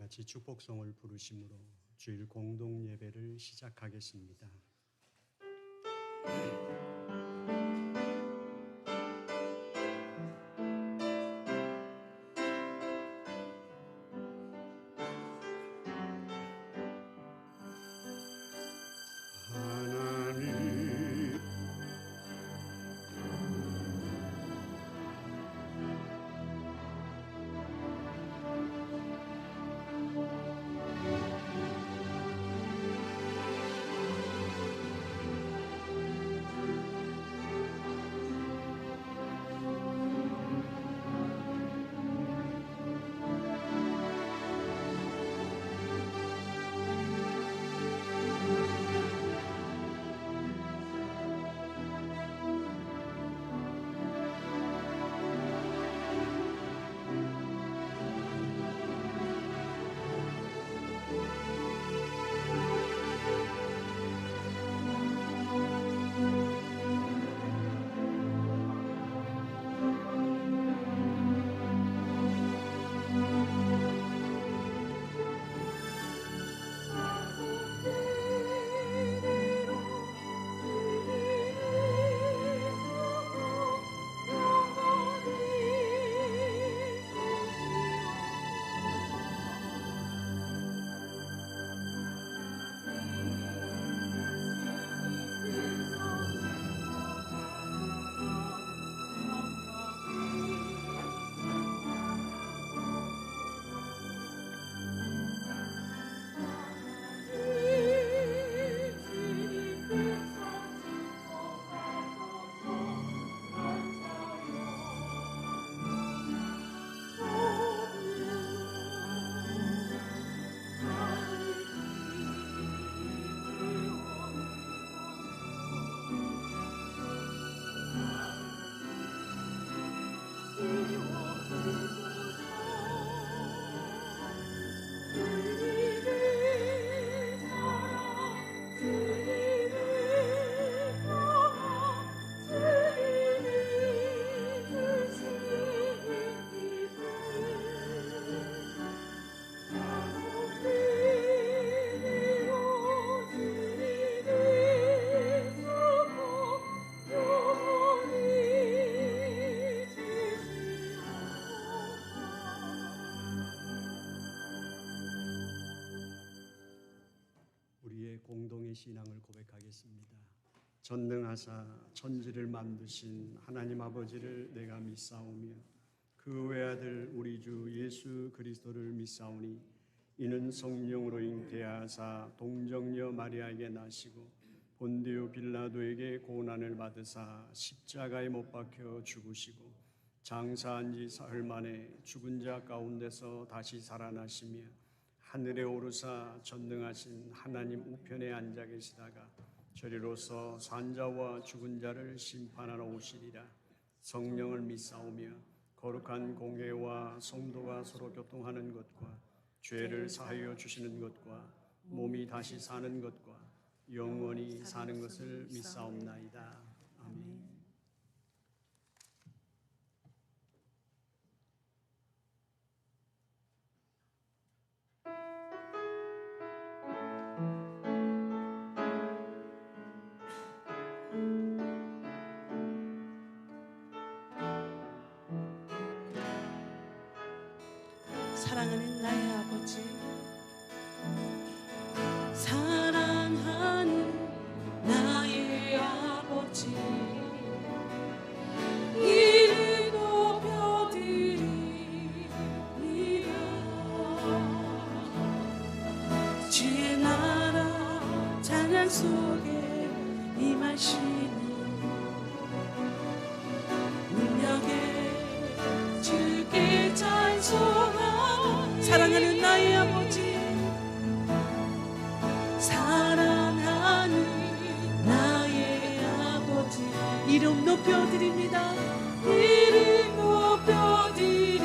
같이 축복성을 부르심으로 주일 공동 예배를 시작하겠습니다. 공동의 신앙을 고백하겠습니다. 전능하사 천지를 만드신 하나님 아버지를 내가 믿사오며 그 외아들 우리 주 예수 그리스도를 믿사오니 이는 성령으로 잉태하사 동정녀 마리아에게 나시고 본디오 빌라도에게 고난을 받으사 십자가에 못 박혀 죽으시고 장사한 지 사흘 만에 죽은 자 가운데서 다시 살아나시며 하늘에 오르사 전능하신 하나님 우편에 앉아 계시다가 저리로서 산자와 죽은 자를 심판하러 오시리라. 성령을 믿사오며 거룩한 공회와 성도가 서로 교통하는 것과 죄를 사하여 주시는 것과 몸이 다시 사는 것과 영원히 사는 것을 믿사옵나이다. 아멘. 사랑하는 나의 아버지, 사랑하는 나의 아버지, 이를 높여드리리라. 주의 나라 찬양 속에 임하시니 능력에 주께 찬송하라. 사랑하는 나의 아버지, 사랑하는 나의 아버지, 이름 높여드립니다. 이름 높여드립니다.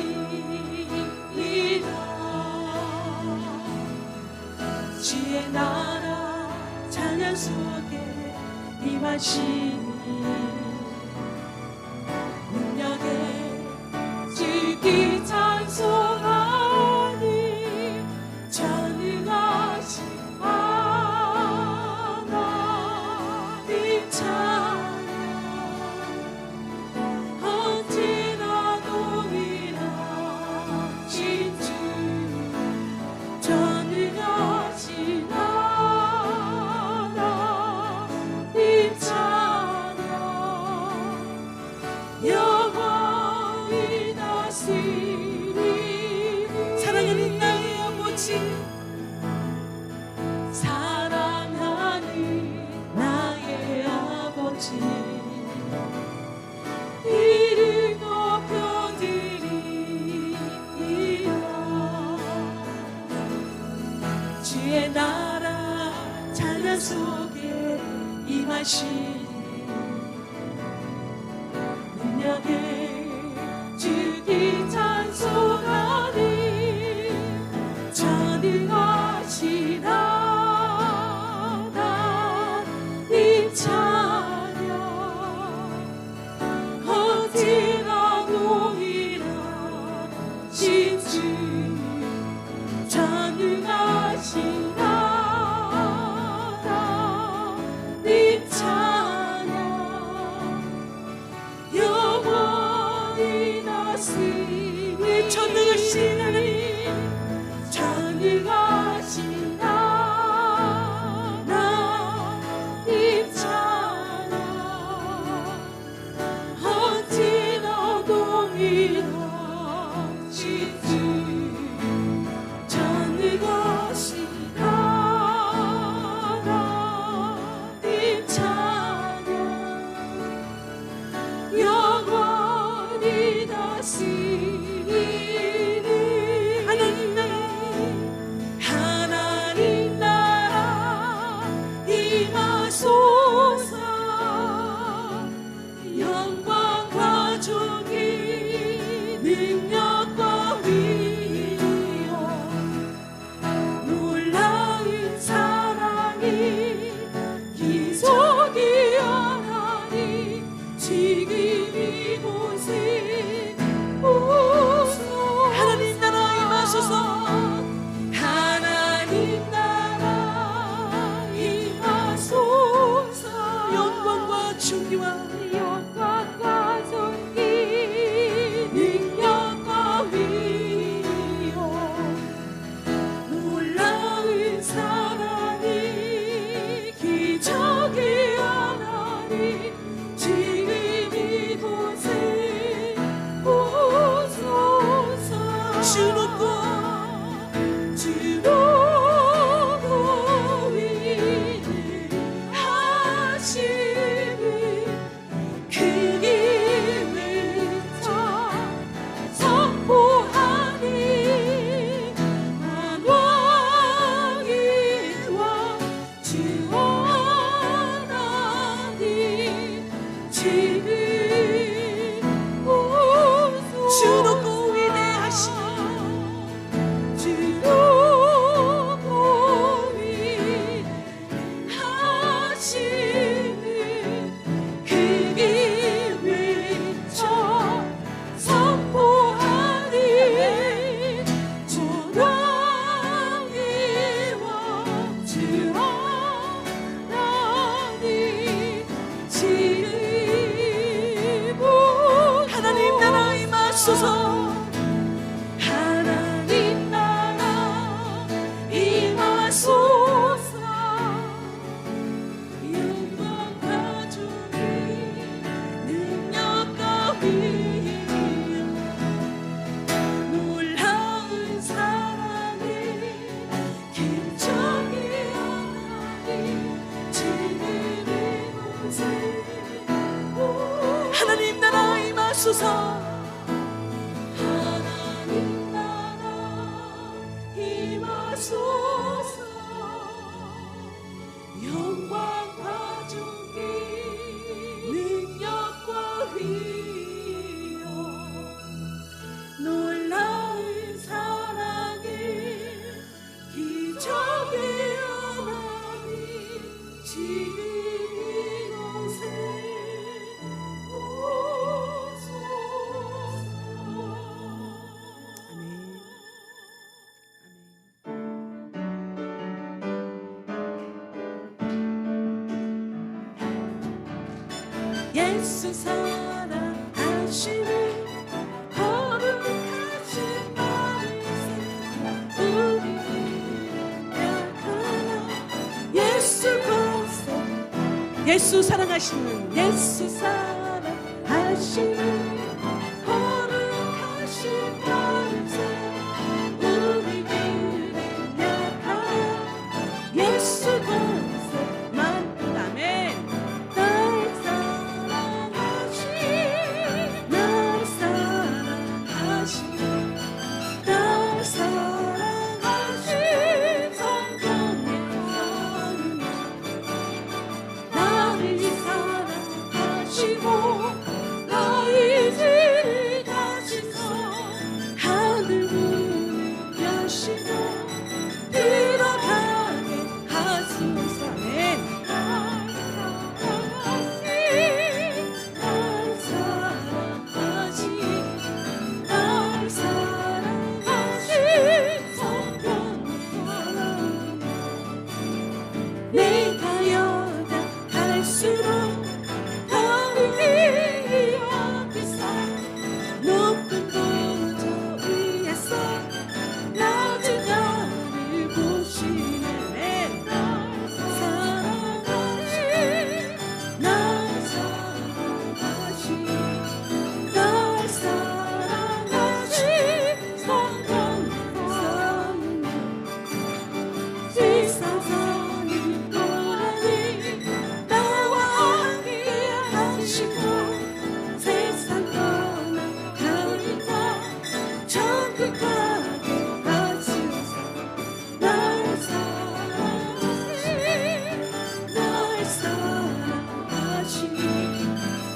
주의 나라 찬양 속에 임하시니 능력에 주께 찬송하니 찬양 속에 임하시니 능력에 주기 찬송하니 전능하시다 하나님 찬양 어디나 동일하신 주 전능하시다 하나님 찬양 영원히 다스리니 전능하신 하나님 전능하신 하나님 찬양 어찌나 동일하신 주 전능하신 하나님 찬양 영원히 다스리니 하나님 나라 임하소서 영광과 존귀 능력과 위엄 놀라운 사랑이 기적이 하나니 지금 이곳에 오소 하나님 나라 임하소서 하나님 나라 임하소서 영광과 존귀와 존귀 능력과 위엄 놀라운 사랑이 기적이 하나니 지금 이곳에 오소서 주 높고 위대하시니 크게 외쳐 선포하니 만왕의 왕 주 하나님 지금 오소서 주 높고 위대하시니 주 높고 위대하시니 크게 외쳐 선포하니 전왕의 왕 주 하나님 지금 하나님 나라 임하소서 하나님 나라 임하소서 영광과 존귀 능력과 위엄 놀라운 사랑이 기적이 하나님 지금 이곳에 하나님 나라 임하소서 하나님 나라 임하소서 영광과 존귀 능력과 위엄 놀라운 사랑이 기적이 하나님 지금 이곳에 오소서 아멘 아멘 예수 사랑하시는 거룩하신 말씀 우리 하나 예수 권세 예수 사랑하시는 예수 사랑하시는 거룩하신 말씀 우리 약하나 예수 권세 만다면 날 사랑하신 성령의 하느님 하시고 너희 죄를 다시소 하늘 문을 여시고 들어가게 하소서. 날 사랑하신 성령 내가 여다 갈수록 더욱 여기서 높은 보좌 위에서 낮은 나를 보시네. 날 사랑하신 날 사랑하신 날 사랑하신 성령 세상 사는 동안에 나와 함께 하시고 세상 떠나가니까 천국 가게 하시옵소서. 날 사랑하신 날 사랑하신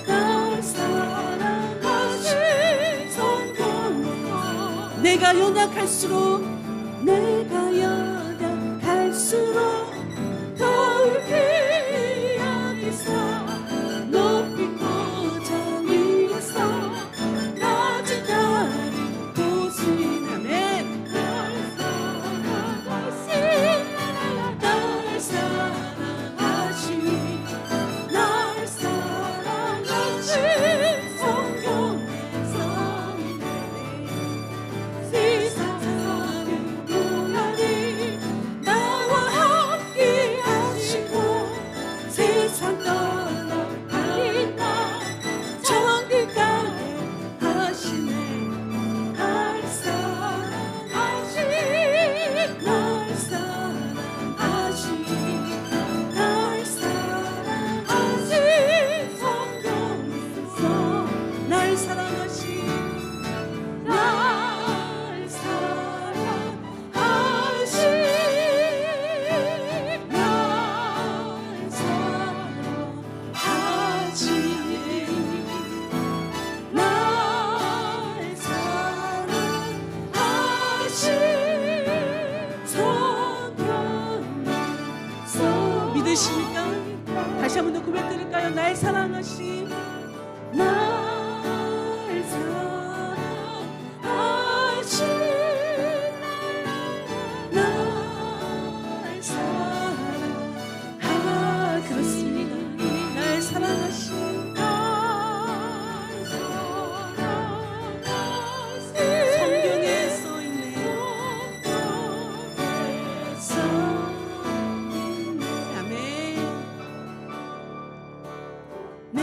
날 사랑하신 성령 내가 연약할수록 내가 연약할수록 더욱이 여기서 높이 보좌 위에서 낮은 나를 보시나매. 날 사랑하신 날 사랑하신 날 사랑하신 성령 세상 사는 동안에 나와 함께 하시고 세상 떠나가니까 천국 가게 하시네. 날 사랑하신 날 사랑하신 날 사랑하신 성령 날 사랑하신 날 사랑하신 날 사랑하신 날 사랑하신 성령 믿으십니까? 다시 한 번 더 고백 드릴까요? 날 사랑하신 날 사랑하신 날 사랑하 그렇습니다. 날 사랑하신 성경에 써있네요. 아멘. 내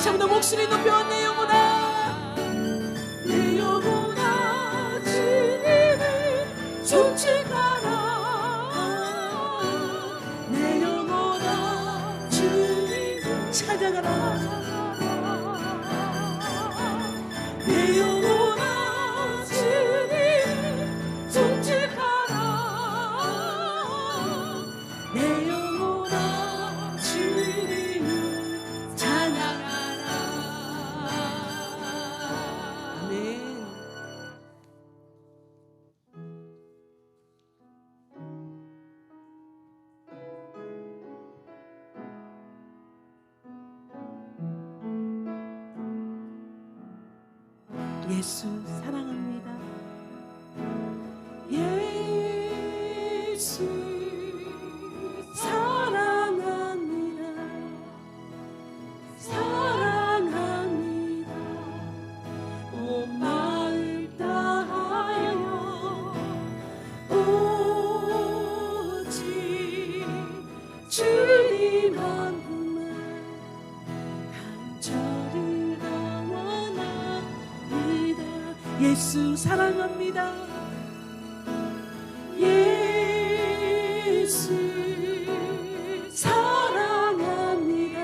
다시 한번 더 목소리 높여 내 영혼아 내 영혼아 주님을 송축하라 내 영혼아 주님을 찾아가라 내 영혼아 주님을 송축하라 내 영혼아 주님을 찬양하라 아멘. 예수 사랑합니다. 예수 사랑합니다. 사랑합니다. 온 마음 다하여 오직 주님 한 분만 간절히 원합니다. 예수 사랑합니다. 예수 사랑합니다.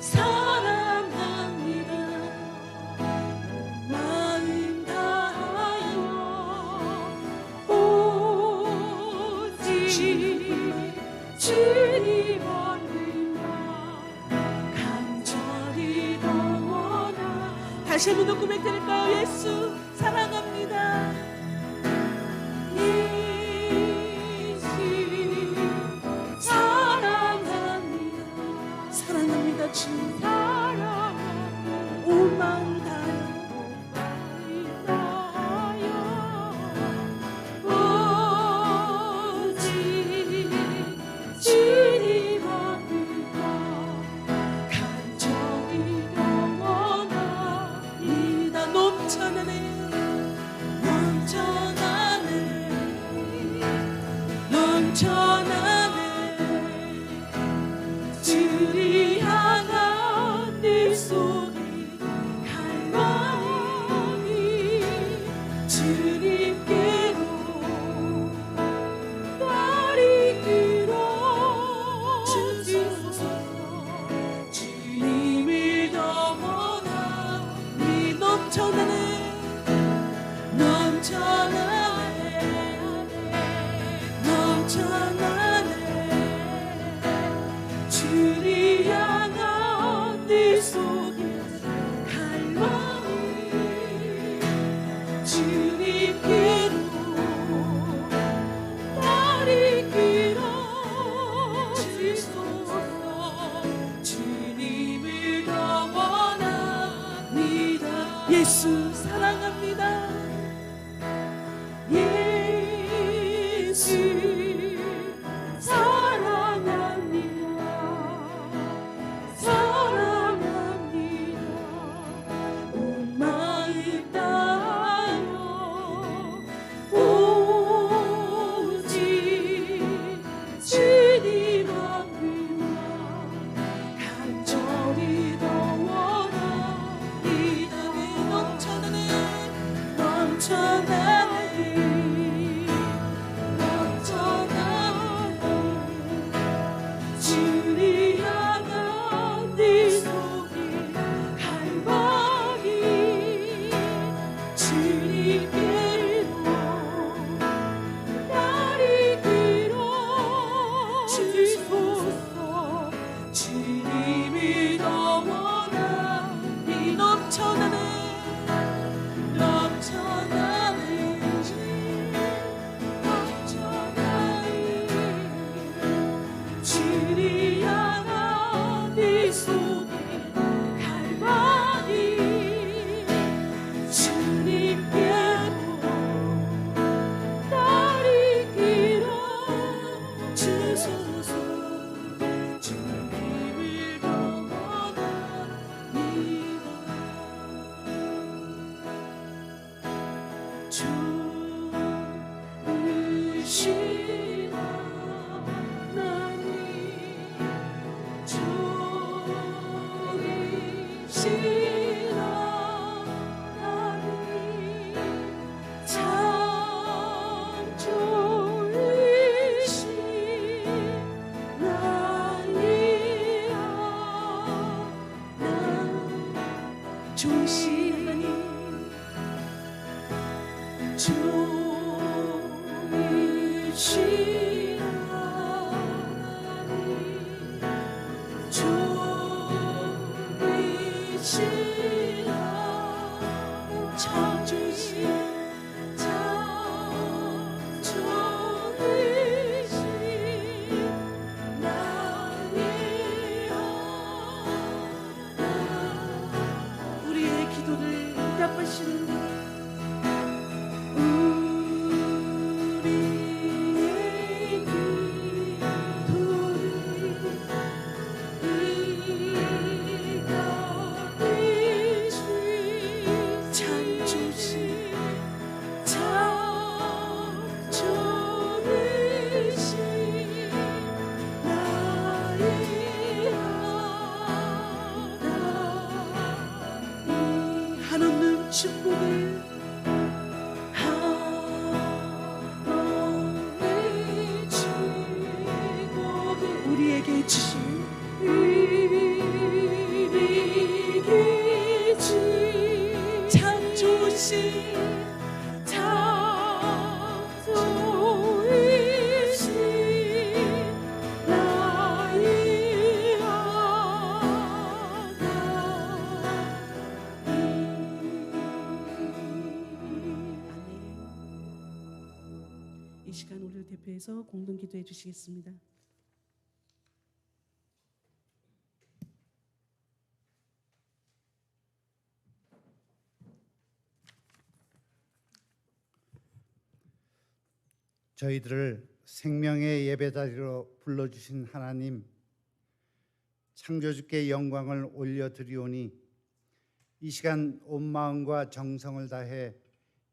사랑합니다. 마음 다하여 오직 주님 한 분만 간절히 원하 다시 한번 더 고백드릴까요? 예수 사랑합니다. 예수 사랑합니다. 사랑합니다. 주 사랑합니다. 온 마음 다하여 오직 주님 앞에서 간절히 원합니다. 넘쳐나네 넘쳐나네 넘쳐나네 주를 향한 내 속에 갈망이 주님께로 나를 끌어주소서 주님을 넘어나니 넘쳐나네 넘쳐나네 넘쳐나네 주를 향한 내 속에 갈망이 주님께로 나를 끌어주소서 주님을 더 원합니다. 예수 사랑합니다. 예수 사랑합니다. 사랑합니다. 온 마음 다하여 오직 주님 앞에만 간절히 더 원합니다. 넘쳐나네 넘쳐나네 넘쳐나네 주를 향한 네 속에 갈망이 주님께로 나를 끌어주소서 주님을 더 원하니 넘쳐나네 넘쳐나네 넘쳐나네 주를 향한 네 속에 갈망이 주님께로 나를 끌어주소서 주님을 더 원합니다. 좋으시나 나니 좋으시나 이 시간 우리를 대표해서 공동 기도해 주시겠습니다. 저희들을 생명의 예배자리로 불러주신 하나님, 창조주께 영광을 올려드리오니 이 시간 온 마음과 정성을 다해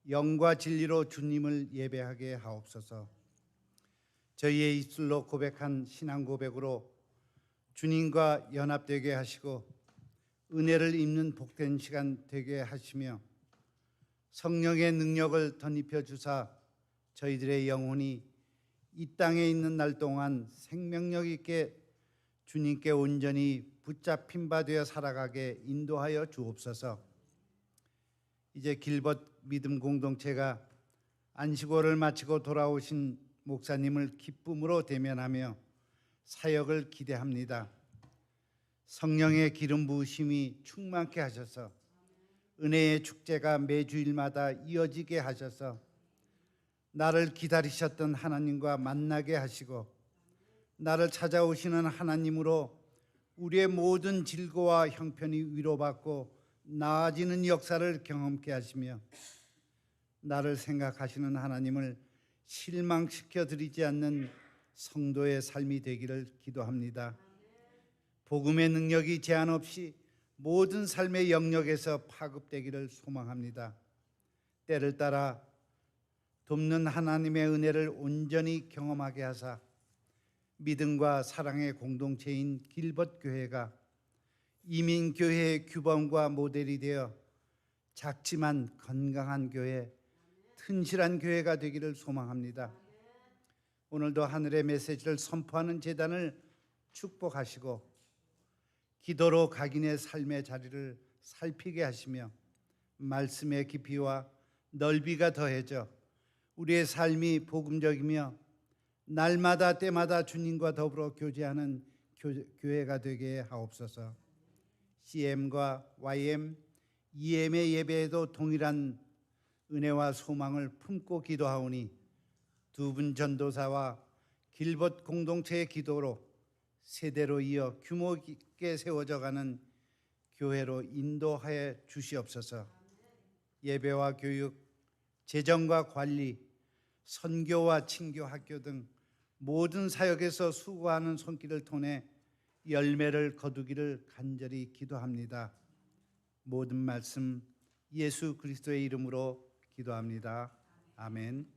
영과 진리로 주님을 예배하게 하옵소서. 저희의 입술로 고백한 신앙 고백으로 주님과 연합되게 하시고 은혜를 입는 복된 시간 되게 하시며 성령의 능력을 덧입혀 주사 저희들의 영혼이 이 땅에 있는 날 동안 생명력 있게 주님께 온전히 붙잡힌 바 되어 살아가게 인도하여 주옵소서. 이제 길벗 믿음 공동체가 안식월을 마치고 돌아오신 목사님을 기쁨으로 대면하며 사역을 기대합니다. 성령의 기름 부으심이 충만케 하셔서 은혜의 축제가 매주일마다 이어지게 하셔서 나를 기다리셨던 하나님과 만나게 하시고 나를 찾아오시는 하나님으로 우리의 모든 질고와 형편이 위로받고 나아지는 역사를 경험케 하시며 나를 생각하시는 하나님을 실망시켜 드리지 않는 성도의 삶이 되기를 기도합니다. 복음의 능력이 제한 없이 모든 삶의 영역에서 파급되기를 소망합니다. 때를 따라 돕는 하나님의 은혜를 온전히 경험하게 하사 믿음과 사랑의 공동체인 길벗 교회가 이민 교회의 규범과 모델이 되어 작지만 건강한 교회, 튼실한 교회가 되기를 소망합니다. 오늘도 하늘의 메시지를 선포하는 제단을 축복하시고 기도로 각인의 삶의 자리를 살피게 하시며 말씀의 깊이와 넓이가 더해져 우리의 삶이 복음적이며 날마다 때마다 주님과 더불어 교제하는 교회가 되게 하옵소서. CM과 YM, EM의 예배에도 동일한 은혜와 소망을 품고 기도하오니 두 분 전도사와 길벗 공동체의 기도로 세대로 이어 규모 있게 세워져가는 교회로 인도하여 주시옵소서. 예배와 교육, 재정과 관리, 선교와 친교 학교 등 모든 사역에서 수고하는 손길을 통해 열매를 거두기를 간절히 기도합니다. 모든 말씀 예수 그리스도의 이름으로 기도합니다. 아멘.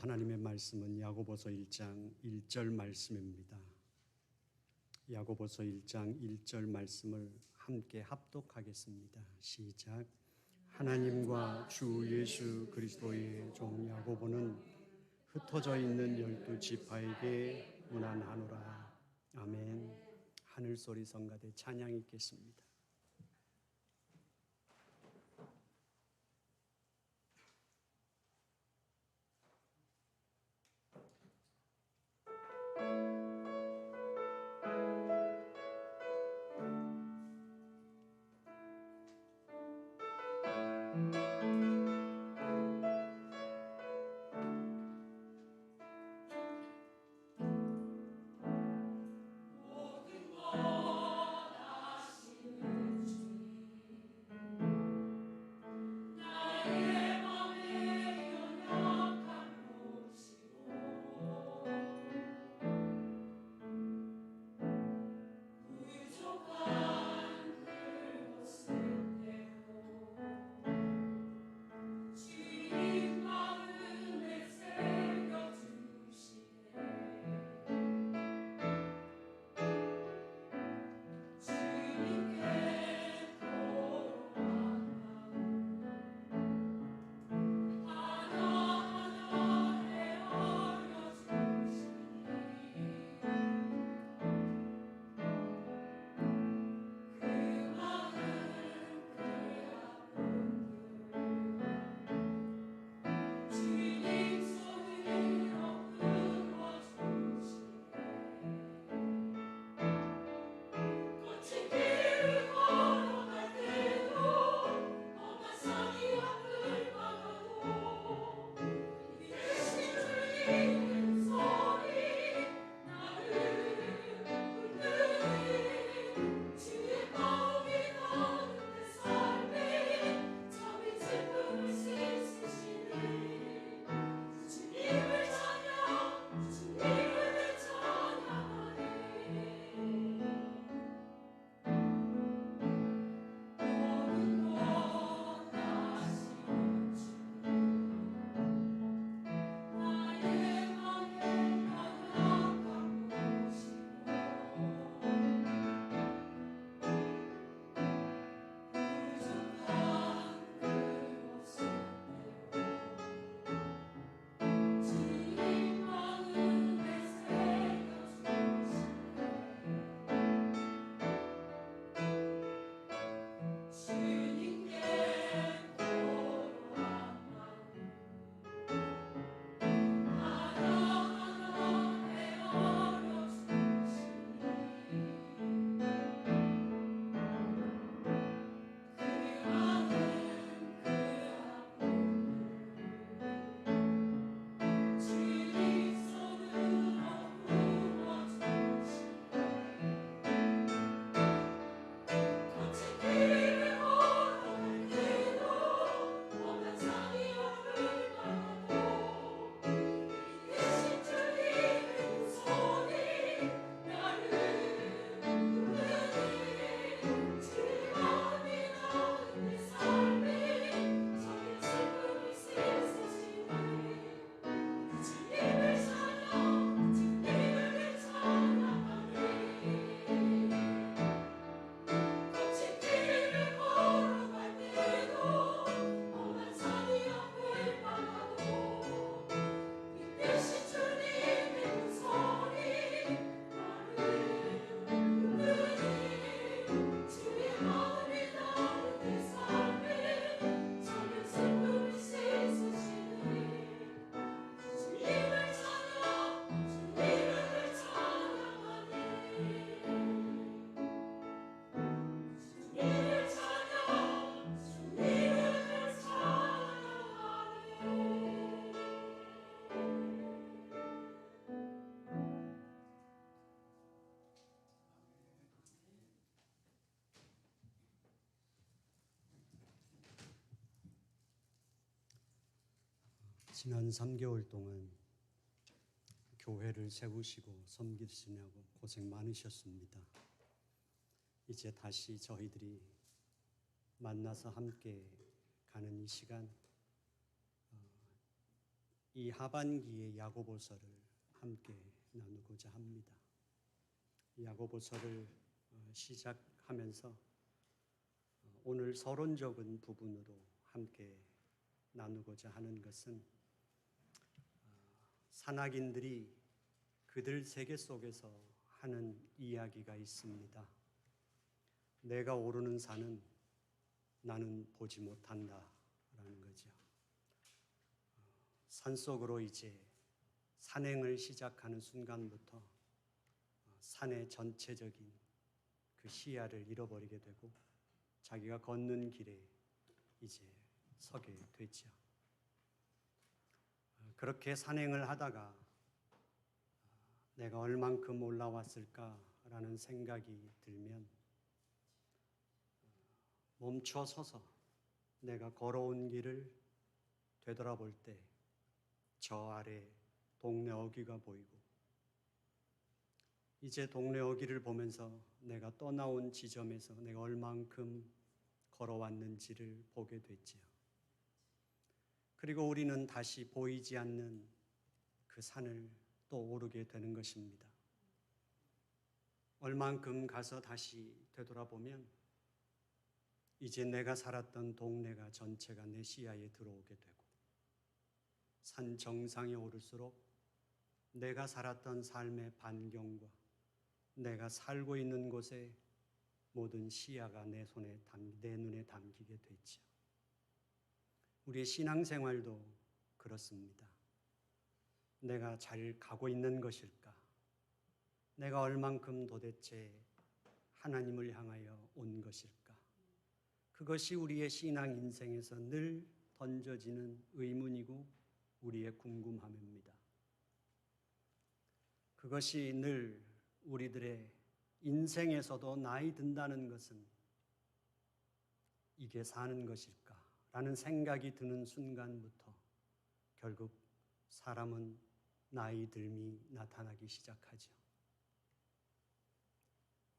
하나님의 말씀은 야고보서 1장 1절 말씀입니다. 야고보서 1장 1절 말씀을 함께 합독하겠습니다. 시작. 하나님과 주 예수 그리스도의 종 야고보는 흩어져 있는 12지파에게 문안하노라. 아멘. 하늘소리 성가대 찬양 있겠습니다. 지난 3개월 동안 교회를 세우시고 섬기시냐고 고생 많으셨습니다. 이제 다시 저희들이 만나서 함께 가는 이 시간, 이 하반기의 야고보서를 함께 나누고자 합니다. 야고보서를 시작하면서 오늘 서론적인 부분으로 함께 나누고자 하는 것은 산악인들이 그들 세계 속에서 하는 이야기가 있습니다. 내가 오르는 산은 나는 보지 못한다라는 거죠. 산속으로 이제 산행을 시작하는 순간부터 산의 전체적인 그 시야를 잃어버리게 되고 자기가 걷는 길에 이제 서게 되죠. 그렇게 산행을 하다가 내가 얼만큼 올라왔을까라는 생각이 들면 멈춰 서서 내가 걸어온 길을 되돌아볼 때 저 아래 동네 어귀가 보이고 이제 동네 어귀를 보면서 내가 떠나온 지점에서 내가 얼만큼 걸어왔는지를 보게 됐지요. 그리고 우리는 다시 보이지 않는 그 산을 또 오르게 되는 것입니다. 얼만큼 가서 다시 되돌아보면 이제 내가 살았던 동네가 전체가 내 시야에 들어오게 되고 산 정상에 오를수록 내가 살았던 삶의 반경과 내가 살고 있는 곳의 모든 시야가 내 눈에 담기게 되죠. 우리의 신앙생활도 그렇습니다. 내가 잘 가고 있는 것일까? 내가 얼만큼 도대체 하나님을 향하여 온 것일까? 그것이 우리의 신앙 인생에서 늘 던져지는 의문이고 우리의 궁금함입니다. 그것이 늘 우리들의 인생에서도 나이 든다는 것은 이게 사는 것일까? 라는 생각이 드는 순간부터 결국 사람은 나이 듦이 나타나기 시작하죠.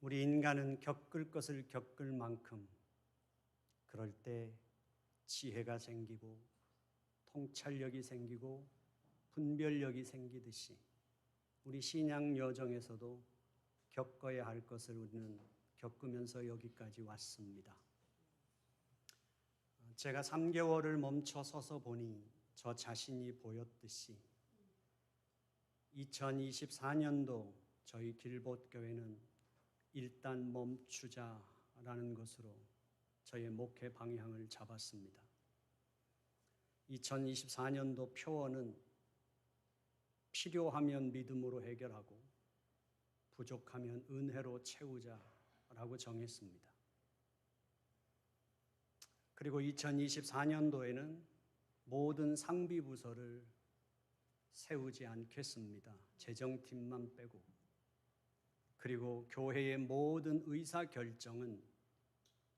우리 인간은 겪을 것을 겪을 만큼 그럴 때 지혜가 생기고 통찰력이 생기고 분별력이 생기듯이 우리 신앙 여정에서도 겪어야 할 것을 우리는 겪으면서 여기까지 왔습니다. 제가 3개월을 멈춰 서서 보니 저 자신이 보였듯이 2024년도 저희 길봇교회는 일단 멈추자라는 것으로 저의 목회 방향을 잡았습니다. 2024년도 표어는 필요하면 믿음으로 해결하고 부족하면 은혜로 채우자라고 정했습니다. 그리고 2024년도에는 모든 상비 부서를 세우지 않겠습니다. 재정팀만 빼고. 그리고 교회의 모든 의사 결정은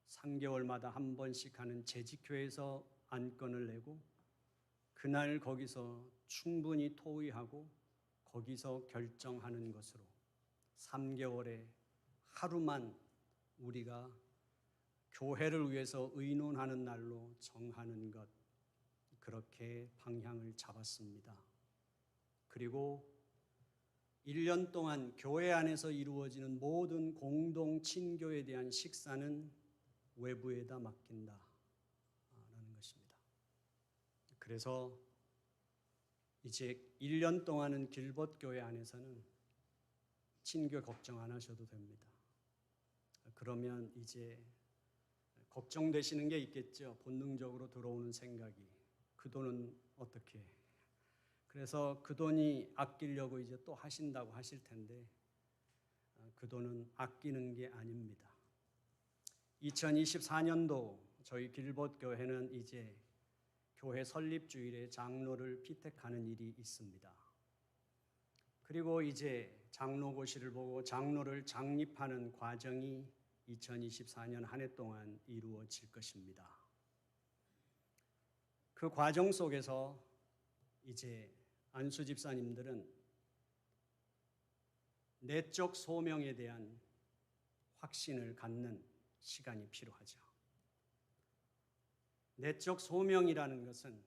3개월마다 한 번씩 하는 재직회에서 안건을 내고 그날 거기서 충분히 토의하고 거기서 결정하는 것으로 3개월에 하루만 우리가 교회를 위해서 의논하는 날로 정하는 것, 그렇게 방향을 잡았습니다. 그리고 1년 동안 교회 안에서 이루어지는 모든 공동 친교에 대한 식사는 외부에다 맡긴다라는 것입니다. 그래서 이제 1년 동안은 길봇교회 안에서는 친교 걱정 안 하셔도 됩니다. 그러면 이제 걱정되시는 게 있겠죠. 본능적으로 들어오는 생각이. 그 돈은 어떻게 해? 그래서 그 돈이 아끼려고 이제 또 하신다고 하실 텐데 그 돈은 아끼는 게 아닙니다. 2024년도 저희 길봇교회는 이제 교회 설립주일에 장로를 피택하는 일이 있습니다. 그리고 이제 장로고시를 보고 장로를 장립하는 과정이 2024년 한 해 동안 이루어질 것입니다. 그 과정 속에서 이제 안수 집사님들은 내적 소명에 대한 확신을 갖는 시간이 필요하죠. 내적 소명이라는 것은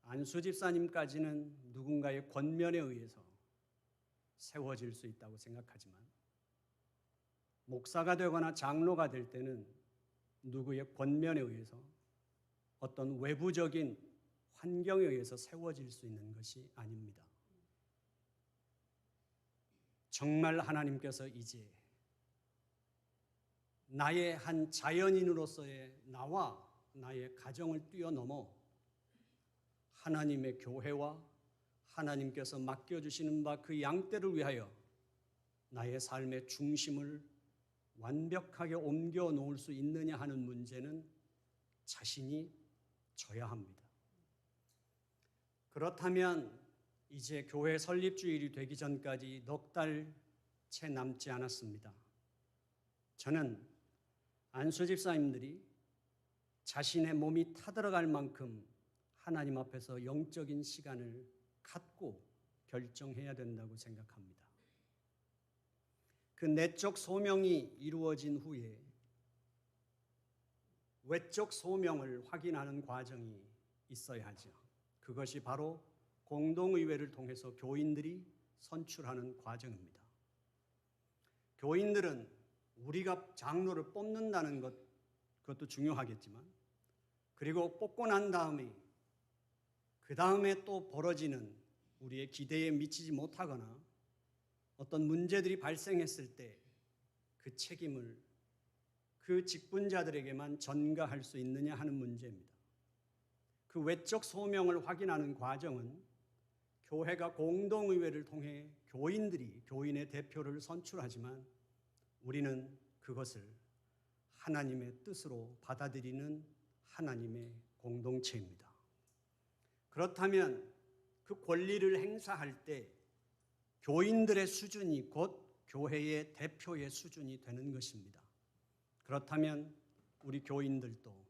안수 집사님까지는 누군가의 권면에 의해서 세워질 수 있다고 생각하지만 목사가 되거나 장로가 될 때는 누구의 권면에 의해서 어떤 외부적인 환경에 의해서 세워질 수 있는 것이 아닙니다. 정말 하나님께서 이제 나의 한 자연인으로서의 나와 나의 가정을 뛰어넘어 하나님의 교회와 하나님께서 맡겨주시는 바 그 양떼를 위하여 나의 삶의 중심을 완벽하게 옮겨 놓을 수 있느냐 하는 문제는 자신이 져야 합니다. 그렇다면 이제 교회 설립주일이 되기 전까지 넉 달 채 남지 않았습니다. 저는 안수 집사님들이 자신의 몸이 타들어갈 만큼 하나님 앞에서 영적인 시간을 갖고 결정해야 된다고 생각합니다. 그 내적 소명이 이루어진 후에 외적 소명을 확인하는 과정이 있어야 하죠. 그것이 바로 공동의회를 통해서 교인들이 선출하는 과정입니다. 교인들은 우리가 장로를 뽑는다는 것, 그것도 중요하겠지만, 그리고 뽑고 난 다음에 그 다음에 또 벌어지는 우리의 기대에 미치지 못하거나 어떤 문제들이 발생했을 때 그 책임을 그 직분자들에게만 전가할 수 있느냐 하는 문제입니다. 그 외적 소명을 확인하는 과정은 교회가 공동의회를 통해 교인들이 교인의 대표를 선출하지만 우리는 그것을 하나님의 뜻으로 받아들이는 하나님의 공동체입니다. 그렇다면 그 권리를 행사할 때 교인들의 수준이 곧 교회의 대표의 수준이 되는 것입니다. 그렇다면 우리 교인들도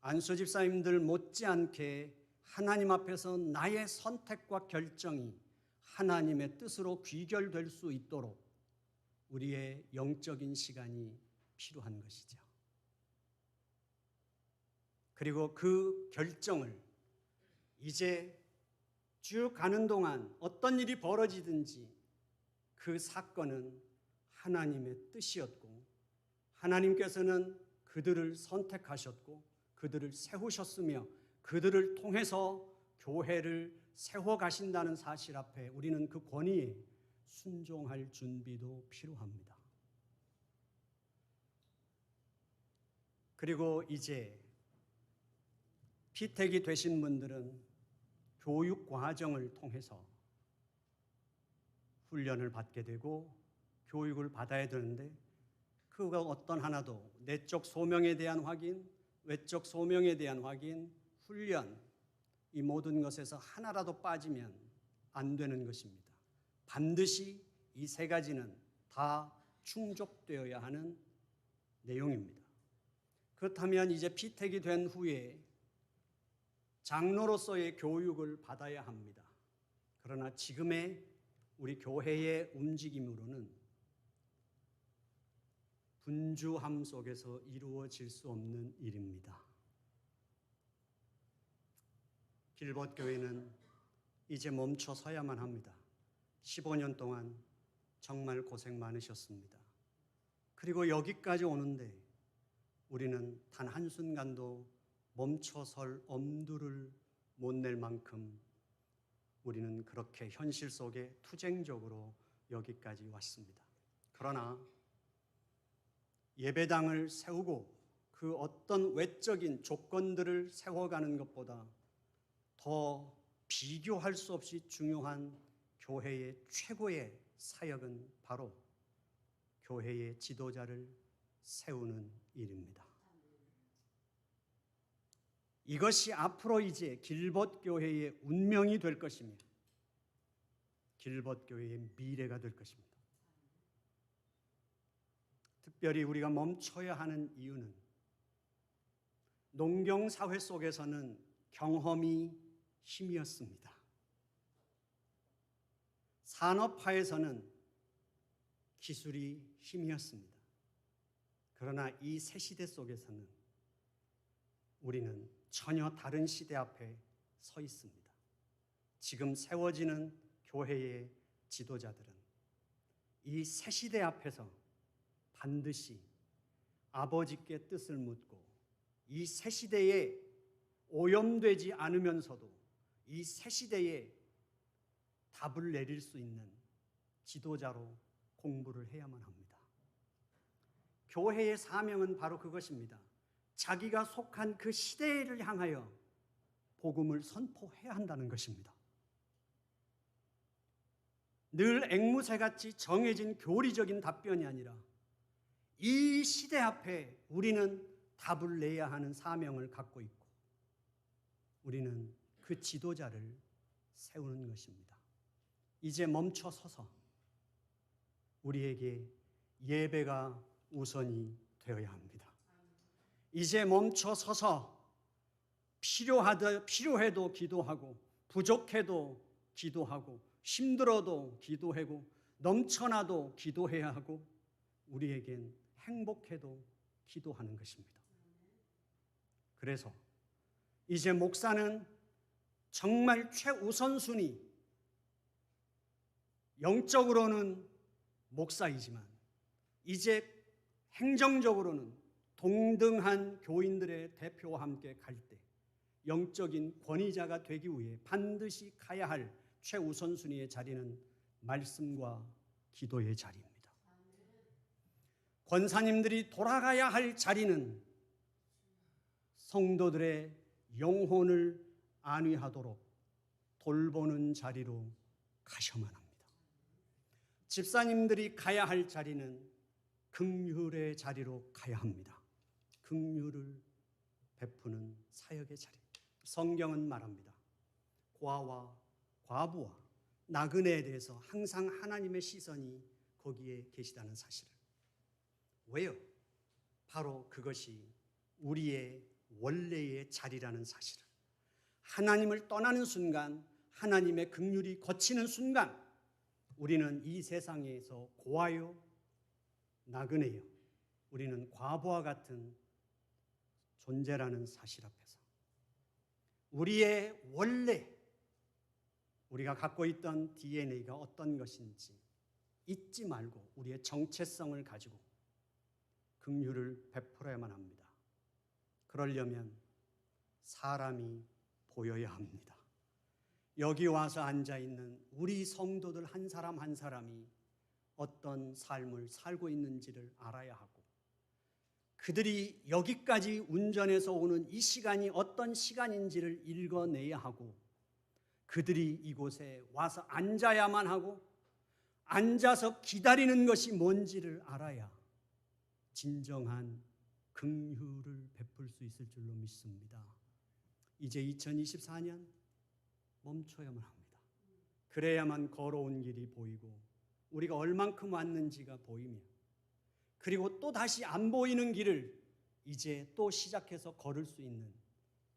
안수 집사님들 못지않게 하나님 앞에서 나의 선택과 결정이 하나님의 뜻으로 귀결될 수 있도록 우리의 영적인 시간이 필요한 것이죠. 그리고 그 결정을 이제 쭉 가는 동안 어떤 일이 벌어지든지 그 사건은 하나님의 뜻이었고 하나님께서는 그들을 선택하셨고 그들을 세우셨으며 그들을 통해서 교회를 세워가신다는 사실 앞에 우리는 그 권위에 순종할 준비도 필요합니다. 그리고 이제 피택이 되신 분들은 교육 과정을 통해서 훈련을 받게 되고 교육을 받아야 되는데 그가 어떤 하나도 내적 소명에 대한 확인, 외적 소명에 대한 확인, 훈련 이 모든 것에서 하나라도 빠지면 안 되는 것입니다. 반드시 이 세 가지는 다 충족되어야 하는 내용입니다. 그렇다면 이제 피택이 된 후에 장로로서의 교육을 받아야 합니다. 그러나 지금의 우리 교회의 움직임으로는 분주함 속에서 이루어질 수 없는 일입니다. 길벗교회는 이제 멈춰 서야만 합니다. 15년 동안 정말 고생 많으셨습니다. 그리고 여기까지 오는데 우리는 단 한순간도 멈춰설 엄두를 못 낼 만큼 우리는 그렇게 현실 속에 투쟁적으로 여기까지 왔습니다. 그러나 예배당을 세우고 그 어떤 외적인 조건들을 세워가는 것보다 더 비교할 수 없이 중요한 교회의 최고의 사역은 바로 교회의 지도자를 세우는 일입니다. 이것이 앞으로 이제 길벗교회의 운명이 될 것이며 길벗교회의 미래가 될 것입니다. 특별히 우리가 멈춰야 하는 이유는 농경사회 속에서는 경험이 힘이었습니다. 산업화에서는 기술이 힘이었습니다. 그러나 이 새 시대 속에서는 우리는 전혀 다른 시대 앞에 서 있습니다. 지금 세워지는 교회의 지도자들은 이 새 시대 앞에서 반드시 아버지께 뜻을 묻고 이 새 시대에 오염되지 않으면서도 이 새 시대에 답을 내릴 수 있는 지도자로 공부를 해야만 합니다. 교회의 사명은 바로 그것입니다. 자기가 속한 그 시대를 향하여 복음을 선포해야 한다는 것입니다. 늘 앵무새같이 정해진 교리적인 답변이 아니라 이 시대 앞에 우리는 답을 내야 하는 사명을 갖고 있고 우리는 그 지도자를 세우는 것입니다. 이제 멈춰 서서 우리에게 예배가 우선이 되어야 합니다. 이제 멈춰 서서 필요해도 기도하고 부족해도 기도하고 힘들어도 기도하고 넘쳐나도 기도해야 하고 우리에겐 행복해도 기도하는 것입니다. 그래서 이제 목사는 정말 최우선순위, 영적으로는 목사이지만 이제 행정적으로는 동등한 교인들의 대표와 함께 갈 때 영적인 권위자가 되기 위해 반드시 가야 할 최우선순위의 자리는 말씀과 기도의 자리입니다. 권사님들이 돌아가야 할 자리는 성도들의 영혼을 안위하도록 돌보는 자리로 가셔야만 합니다. 집사님들이 가야 할 자리는 긍휼의 자리로 가야 합니다. 긍휼을 베푸는 사역의 자리. 성경은 말합니다. 고아와 과부와 나그네에 대해서 항상 하나님의 시선이 거기에 계시다는 사실을. 왜요? 바로 그것이 우리의 원래의 자리라는 사실을. 하나님을 떠나는 순간, 하나님의 긍휼이 거치는 순간 우리는 이 세상에서 고아요, 나그네요, 우리는 과부와 같은 존재라는 사실 앞에서 우리의 원래 우리가 갖고 있던 DNA가 어떤 것인지 잊지 말고 우리의 정체성을 가지고 긍휼을 베풀어야만 합니다. 그러려면 사람이 보여야 합니다. 여기 와서 앉아있는 우리 성도들 한 사람 한 사람이 어떤 삶을 살고 있는지를 알아야 하고 그들이 여기까지 운전해서 오는 이 시간이 어떤 시간인지를 읽어내야 하고 그들이 이곳에 와서 앉아야만 하고 앉아서 기다리는 것이 뭔지를 알아야 진정한 긍휼을 베풀 수 있을 줄로 믿습니다. 이제 2024년 멈춰야만 합니다. 그래야만 걸어온 길이 보이고 우리가 얼만큼 왔는지가 보이며 그리고 또 다시 안 보이는 길을 이제 또 시작해서 걸을 수 있는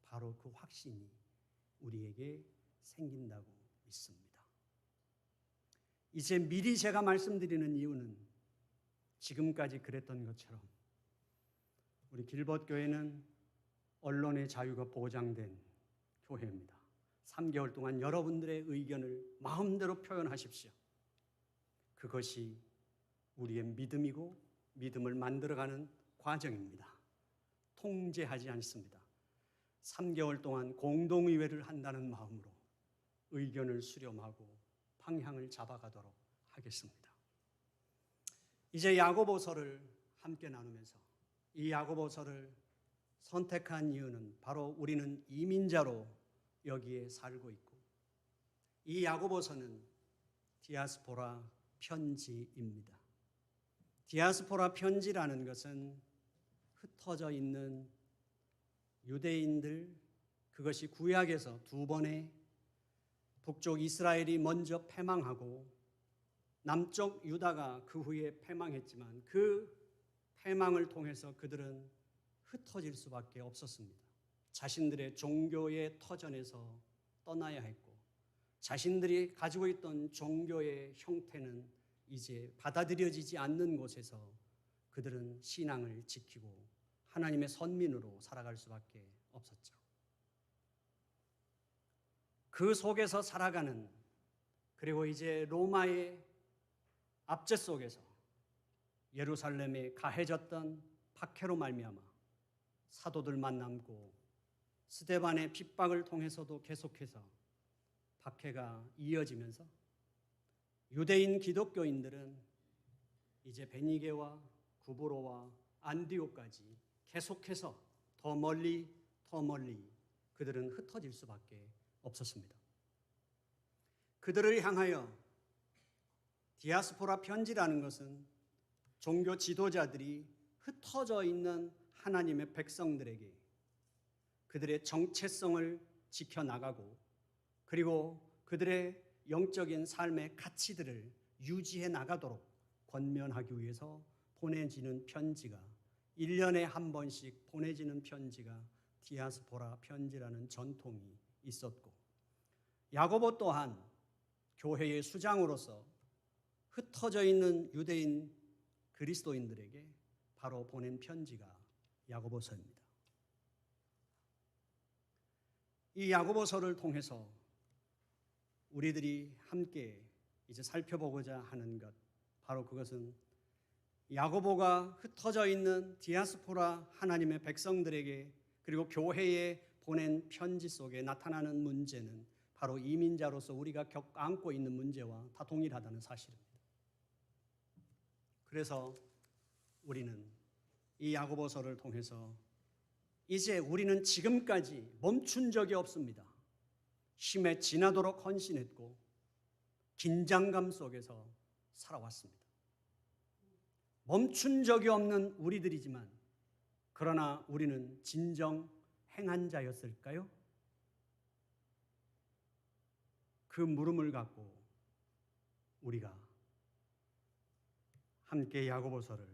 바로 그 확신이 우리에게 생긴다고 믿습니다. 이제 미리 제가 말씀드리는 이유는 지금까지 그랬던 것처럼 우리 길벗교회는 언론의 자유가 보장된 교회입니다. 3개월 동안 여러분들의 의견을 마음대로 표현하십시오. 그것이 우리의 믿음이고 믿음을 만들어가는 과정입니다. 통제하지 않습니다. 3개월 동안 공동의회를 한다는 마음으로 의견을 수렴하고 방향을 잡아가도록 하겠습니다. 이제 야고보서를 함께 나누면서 이 야고보서를 선택한 이유는 바로 우리는 이민자로 여기에 살고 있고 이 야고보서는 디아스포라 편지입니다. 디아스포라 편지라는 것은 흩어져 있는 유대인들, 그것이 구약에서 두 번의 북쪽 이스라엘이 먼저 패망하고 남쪽 유다가 그 후에 패망했지만 그 패망을 통해서 그들은 흩어질 수밖에 없었습니다. 자신들의 종교의 터전에서 떠나야 했고 자신들이 가지고 있던 종교의 형태는 이제 받아들여지지 않는 곳에서 그들은 신앙을 지키고 하나님의 선민으로 살아갈 수밖에 없었죠. 그 속에서 살아가는, 그리고 이제 로마의 압제 속에서 예루살렘에 가해졌던 박해로 말미암아 사도들만 남고 스데반의 핍박을 통해서도 계속해서 박해가 이어지면서 유대인 기독교인들은 이제 베니게와 구브로와 안디옥까지 계속해서 더 멀리 그들은 흩어질 수밖에 없었습니다. 그들을 향하여 디아스포라 편지라는 것은 종교 지도자들이 흩어져 있는 하나님의 백성들에게 그들의 정체성을 지켜나가고 그리고 그들의 영적인 삶의 가치들을 유지해 나가도록 권면하기 위해서 보내지는 편지가 1년에 한 번씩 보내지는 편지가 디아스포라 편지라는 전통이 있었고, 야고보 또한 교회의 수장으로서 흩어져 있는 유대인 그리스도인들에게 바로 보낸 편지가 야고보서입니다. 이 야고보서를 통해서 우리들이 함께 이제 살펴보고자 하는 것, 바로 그것은 야고보가 흩어져 있는 디아스포라 하나님의 백성들에게 그리고 교회에 보낸 편지 속에 나타나는 문제는 바로 이민자로서 우리가 안고 있는 문제와 다 동일하다는 사실입니다. 그래서 우리는 이 야고보서를 통해서 이제 우리는 지금까지 멈춘 적이 없습니다. 힘에 지나도록 헌신했고 긴장감 속에서 살아왔습니다. 멈춘 적이 없는 우리들이지만 그러나 우리는 진정 행한 자였을까요? 그 물음을 갖고 우리가 함께 야고보서를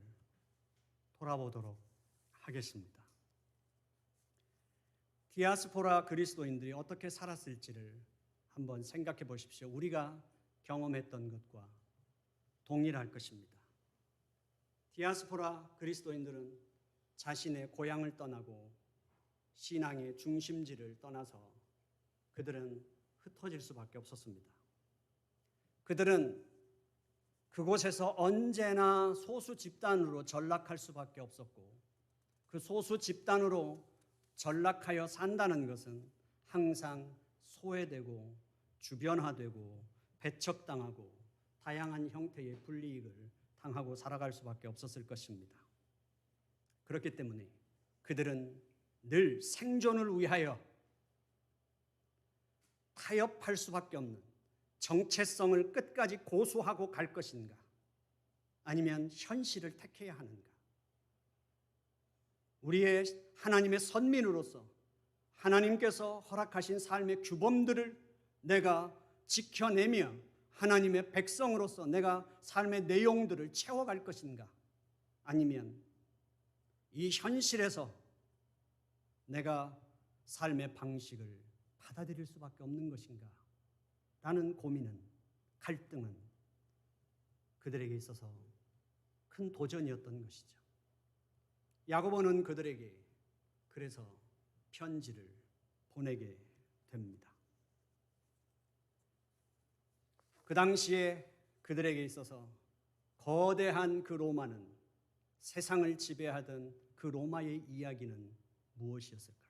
돌아보도록 하겠습니다. 디아스포라 그리스도인들이 어떻게 살았을지를 한번 생각해 보십시오. 우리가 경험했던 것과 동일할 것입니다. 디아스포라 그리스도인들은 자신의 고향을 떠나고 신앙의 중심지를 떠나서 그들은 흩어질 수밖에 없었습니다. 그들은 그곳에서 언제나 소수 집단으로 전락할 수밖에 없었고, 그 소수 집단으로 전락하여 산다는 것은 항상 소외되고 주변화되고 배척당하고 다양한 형태의 불이익을 당하고 살아갈 수밖에 없었을 것입니다. 그렇기 때문에 그들은 늘 생존을 위하여 타협할 수밖에 없는 정체성을 끝까지 고수하고 갈 것인가, 아니면 현실을 택해야 하는가. 우리의 하나님의 선민으로서 하나님께서 허락하신 삶의 규범들을 내가 지켜내며 하나님의 백성으로서 내가 삶의 내용들을 채워갈 것인가, 아니면 이 현실에서 내가 삶의 방식을 받아들일 수밖에 없는 것인가 라는 고민은, 갈등은 그들에게 있어서 큰 도전이었던 것이죠. 야고보는 그들에게 그래서 편지를 보내게 됩니다. 그 당시에 그들에게 있어서 거대한 그 로마는, 세상을 지배하던 그 로마의 이야기는 무엇이었을까요?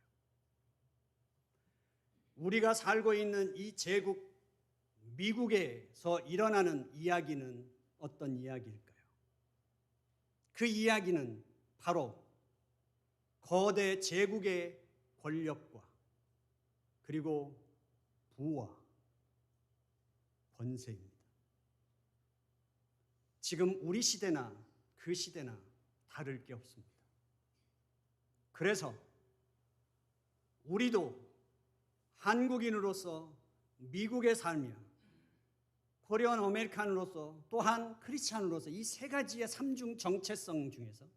우리가 살고 있는 이 제국 미국에서 일어나는 이야기는 어떤 이야기일까요? 그 이야기는 바로 거대 제국의 권력과 그리고 부와 권세입니다. 지금 우리 시대나 그 시대나 다를 게 없습니다. 그래서 우리도 한국인으로서 미국에 살며 코리안 아메리칸으로서 또한 크리스찬으로서 이 세 가지의 삼중 정체성 중에서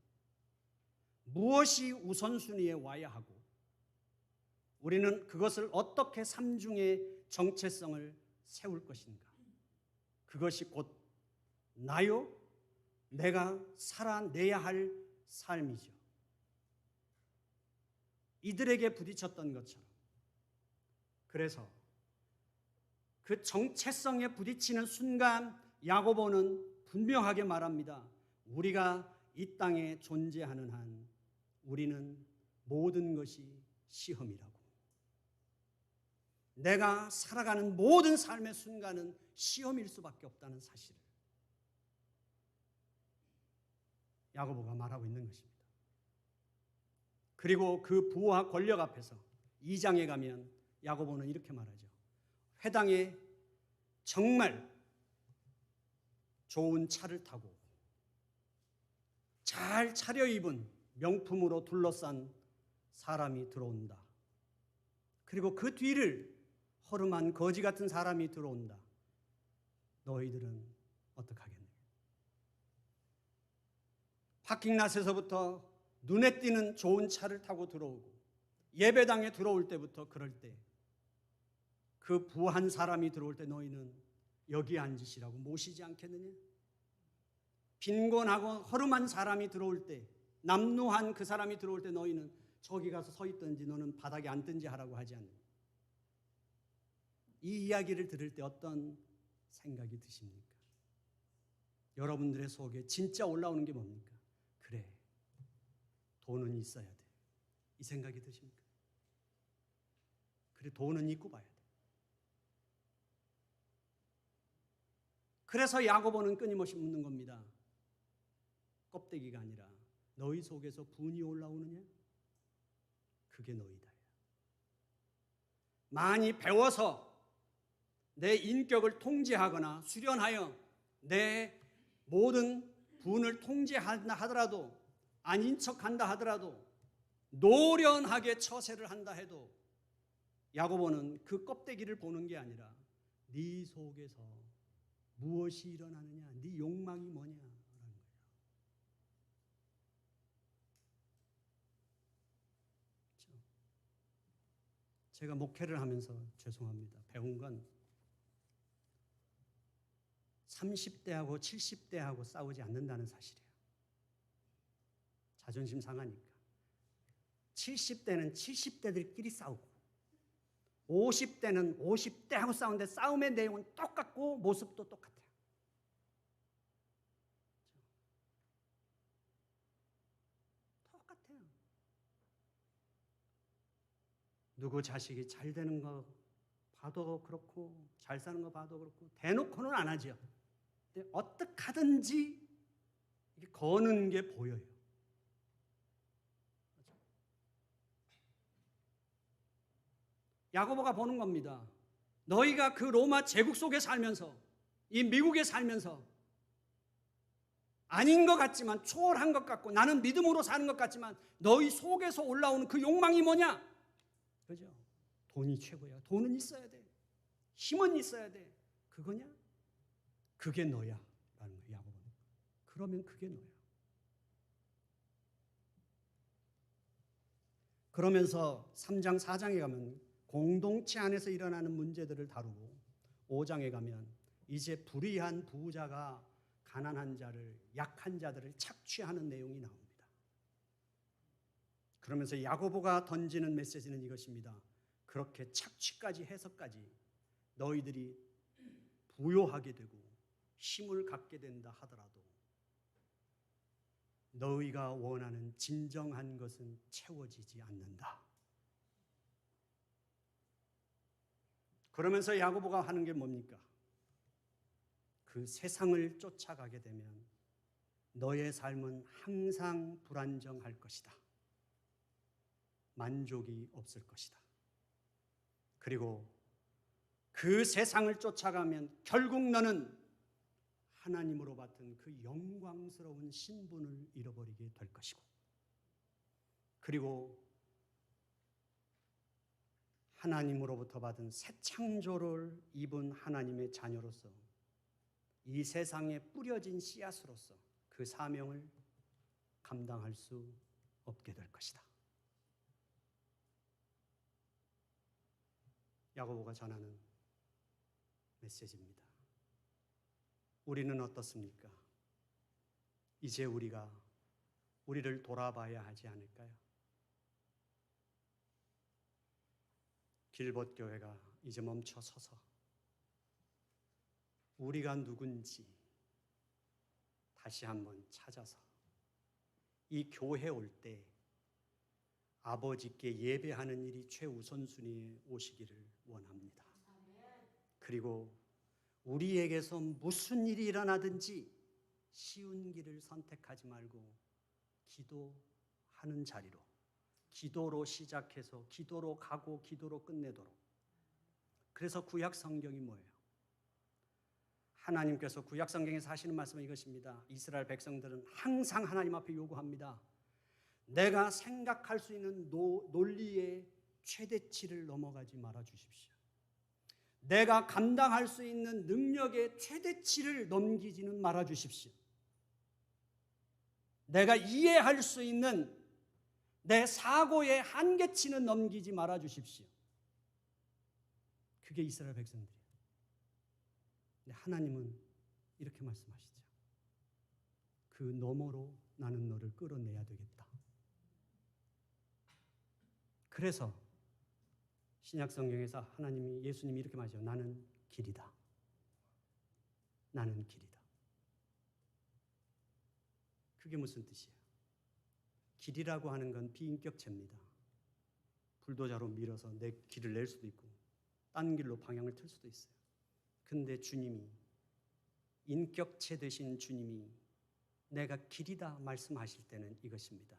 무엇이 우선순위에 와야 하고 우리는 그것을 어떻게 삼중의 정체성을 세울 것인가, 그것이 곧 나요, 내가 살아내야 할 삶이죠. 이들에게 부딪혔던 것처럼, 그래서 그 정체성에 부딪히는 순간 야고보는 분명하게 말합니다. 우리가 이 땅에 존재하는 한 우리는 모든 것이 시험이라고. 내가 살아가는 모든 삶의 순간은 시험일 수밖에 없다는 사실을 야고보가 말하고 있는 것입니다. 그리고 그 부와 권력 앞에서 2장에 가면 야고보는 이렇게 말하죠. 회당에 정말 좋은 차를 타고 잘 차려입은 명품으로 둘러싼 사람이 들어온다. 그리고 그 뒤를 허름한 거지 같은 사람이 들어온다. 너희들은 어떡하겠느냐? 파킹랏에서부터 눈에 띄는 좋은 차를 타고 들어오고 예배당에 들어올 때부터 그럴 때 그 부한 사람이 들어올 때 너희는 여기 앉으시라고 모시지 않겠느냐? 빈곤하고 허름한 사람이 들어올 때, 남루한 그 사람이 들어올 때 너희는 저기 가서 서 있든지 너는 바닥에 앉든지 하라고 하지 않느냐? 이 이야기를 들을 때 어떤 생각이 드십니까? 여러분들의 속에 진짜 올라오는 게 뭡니까? 그래, 돈은 있어야 돼. 이 생각이 드십니까? 그래, 돈은 있고 봐야 돼. 그래서 야고보는 끊임없이 묻는 겁니다. 껍데기가 아니라 너희 속에서 분이 올라오느냐? 그게 너희다. 많이 배워서 내 인격을 통제하거나 수련하여 내 모든 분을 통제한다 하더라도, 아닌 척한다 하더라도, 노련하게 처세를 한다 해도 야고보는 그 껍데기를 보는 게 아니라 네 속에서 무엇이 일어나느냐, 네 욕망이 뭐냐라는 거예요. 제가 목회를 하면서 죄송합니다. 배운 건 30대하고 70대하고 싸우지 않는다는 사실이에요. 자존심 상하니까. 70대는 70대들끼리 싸우고 50대는 50대하고 싸우는데 싸움의 내용은 똑같고 모습도 똑같아요. 똑같아요. 누구 자식이 잘 되는 거 봐도 그렇고 잘 사는 거 봐도 그렇고 대놓고는 안 하죠. 근데 어떻게 하든지 이게 거는 게 보여요. 야고보가 보는 겁니다. 너희가 그 로마 제국 속에 살면서, 이 미국에 살면서 아닌 것 같지만, 초월한 것 같고 나는 믿음으로 사는 것 같지만 너희 속에서 올라오는 그 욕망이 뭐냐? 그죠? 돈이 최고야. 돈은 있어야 돼. 힘은 있어야 돼. 그거냐? 그게 너야 라는 거예요. 야고보는. 그러면 그게 너야. 그러면서 3장 4장에 가면 공동체 안에서 일어나는 문제들을 다루고 5장에 가면 이제 불의한 부자가 가난한 자를, 약한 자들을 착취하는 내용이 나옵니다. 그러면서 야고보가 던지는 메시지는 이것입니다. 그렇게 착취까지 해서까지 너희들이 부요하게 되고 힘을 갖게 된다 하더라도 너희가 원하는 진정한 것은 채워지지 않는다. 그러면서 야고보가 하는 게 뭡니까? 그 세상을 쫓아가게 되면 너의 삶은 항상 불안정할 것이다. 만족이 없을 것이다. 그리고 그 세상을 쫓아가면 결국 너는 하나님으로 받은 그 영광스러운 신분을 잃어버리게 될 것이고, 그리고 하나님으로부터 받은 새 창조를 입은 하나님의 자녀로서 이 세상에 뿌려진 씨앗으로서 그 사명을 감당할 수 없게 될 것이다. 야고보가 전하는 메시지입니다. 우리는 어떻습니까? 이제 우리를 돌아봐야 하지 않을까요? 길벗교회가 이제 멈춰 서서 우리가 누군지 다시 한번 찾아서 이 교회 올 때 아버지께 예배하는 일이 최우선순위에 오시기를 원합니다. 그리고 우리에게서 무슨 일이 일어나든지 쉬운 길을 선택하지 말고 기도하는 자리로, 기도로 시작해서 기도로 가고 기도로 끝내도록. 그래서 구약 성경이 뭐예요? 하나님께서 구약 성경에서 하시는 말씀은 이것입니다. 이스라엘 백성들은 항상 하나님 앞에 요구합니다. 내가 생각할 수 있는 논리의 최대치를 넘어가지 말아 주십시오. 내가 감당할 수 있는 능력의 최대치를 넘기지는 말아 주십시오. 내가 이해할 수 있는 내 사고의 한계치는 넘기지 말아 주십시오. 그게 이스라엘 백성들이에요. 근데 하나님은 이렇게 말씀하시죠. 그 너머로 나는 너를 끌어내야 되겠다. 그래서 신약 성경에서 하나님이, 예수님이 이렇게 말하죠. 나는 길이다. 나는 길이다. 그게 무슨 뜻이에요? 길이라고 하는 건 비인격체입니다. 불도저로 밀어서 내 길을 낼 수도 있고 딴 길로 방향을 틀 수도 있어요. 근데 주님이, 인격체 되신 주님이 내가 길이다 말씀하실 때는 이것입니다.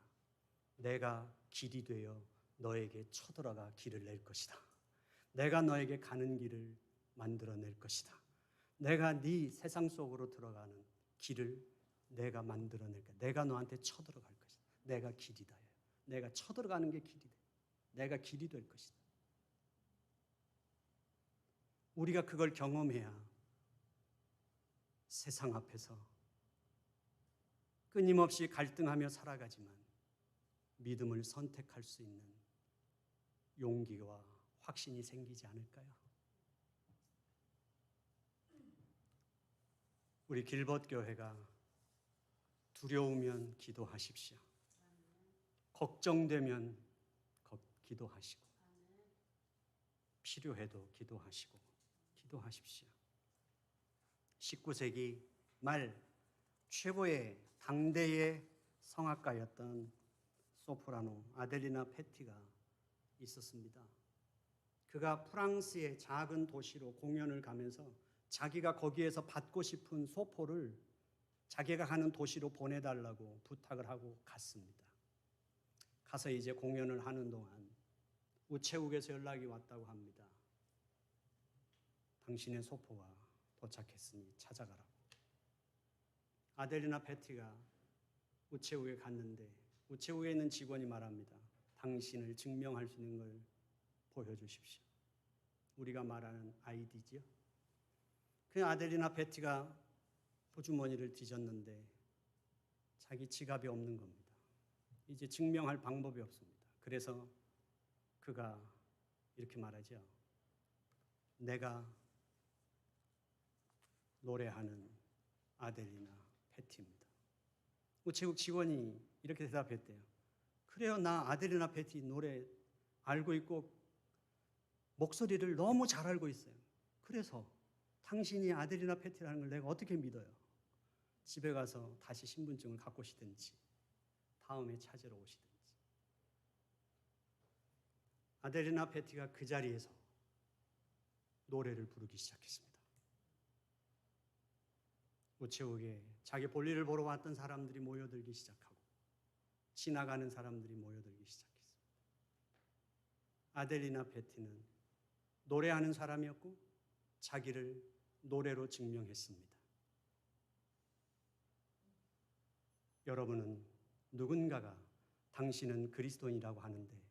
내가 길이 되어 너에게 쳐들어가 길을 낼 것이다. 내가 너에게 가는 길을 만들어낼 것이다. 내가 네 세상 속으로 들어가는 길을 내가 만들어낼 거야. 내가 너한테 쳐들어갈 것이다. 내가 길이다. 내가 쳐들어가는 게 길이 돼. 내가 길이 될 것이다. 우리가 그걸 경험해야 세상 앞에서 끊임없이 갈등하며 살아가지만 믿음을 선택할 수 있는 용기와 확신이 생기지 않을까요? 우리 길벗교회가 두려우면 기도하십시오. 걱정되면 기도하시고, 필요해도 기도하시고, 기도하십시오. 19세기 말 최고의 당대의 성악가였던 소프라노 아델리나 페티가 있었습니다. 그가 프랑스의 작은 도시로 공연을 가면서 자기가 거기에서 받고 싶은 소포를 자기가 가는 도시로 보내달라고 부탁을 하고 갔습니다. 가서 이제 공연을 하는 동안 우체국에서 연락이 왔다고 합니다. 당신의 소포가 도착했으니 찾아가라고. 아델리나 페티가 우체국에 갔는데 우체국에 있는 직원이 말합니다. 당신을 증명할 수 있는 걸 보여주십시오. 우리가 말하는 아이디지요. 그 아델리나 페티가 호주머니를 뒤졌는데 자기 지갑이 없는 겁니다. 이제 증명할 방법이 없습니다. 그래서 그가 이렇게 말하죠. 내가 노래하는 아델리나 페티입니다. 우체국 직원이 이렇게 대답했대요. 그래요, 나 아델리나 페티 노래 알고 있고 목소리를 너무 잘 알고 있어요. 그래서 당신이 아델리나 페티라는 걸 내가 어떻게 믿어요? 집에 가서 다시 신분증을 갖고 오시든지 다음에 찾으러 오시든지. 아델리나 페티가 그 자리에서 노래를 부르기 시작했습니다. 우체국에 자기 볼일을 보러 왔던 사람들이 모여들기 시작하고 지나가는 사람들이 모여들기 시작했습니다. 아델리나 페티는 노래하는 사람이었고 자기를 노래로 증명했습니다. 여러분은 누군가가 당신은 그리스도인이라고 하는데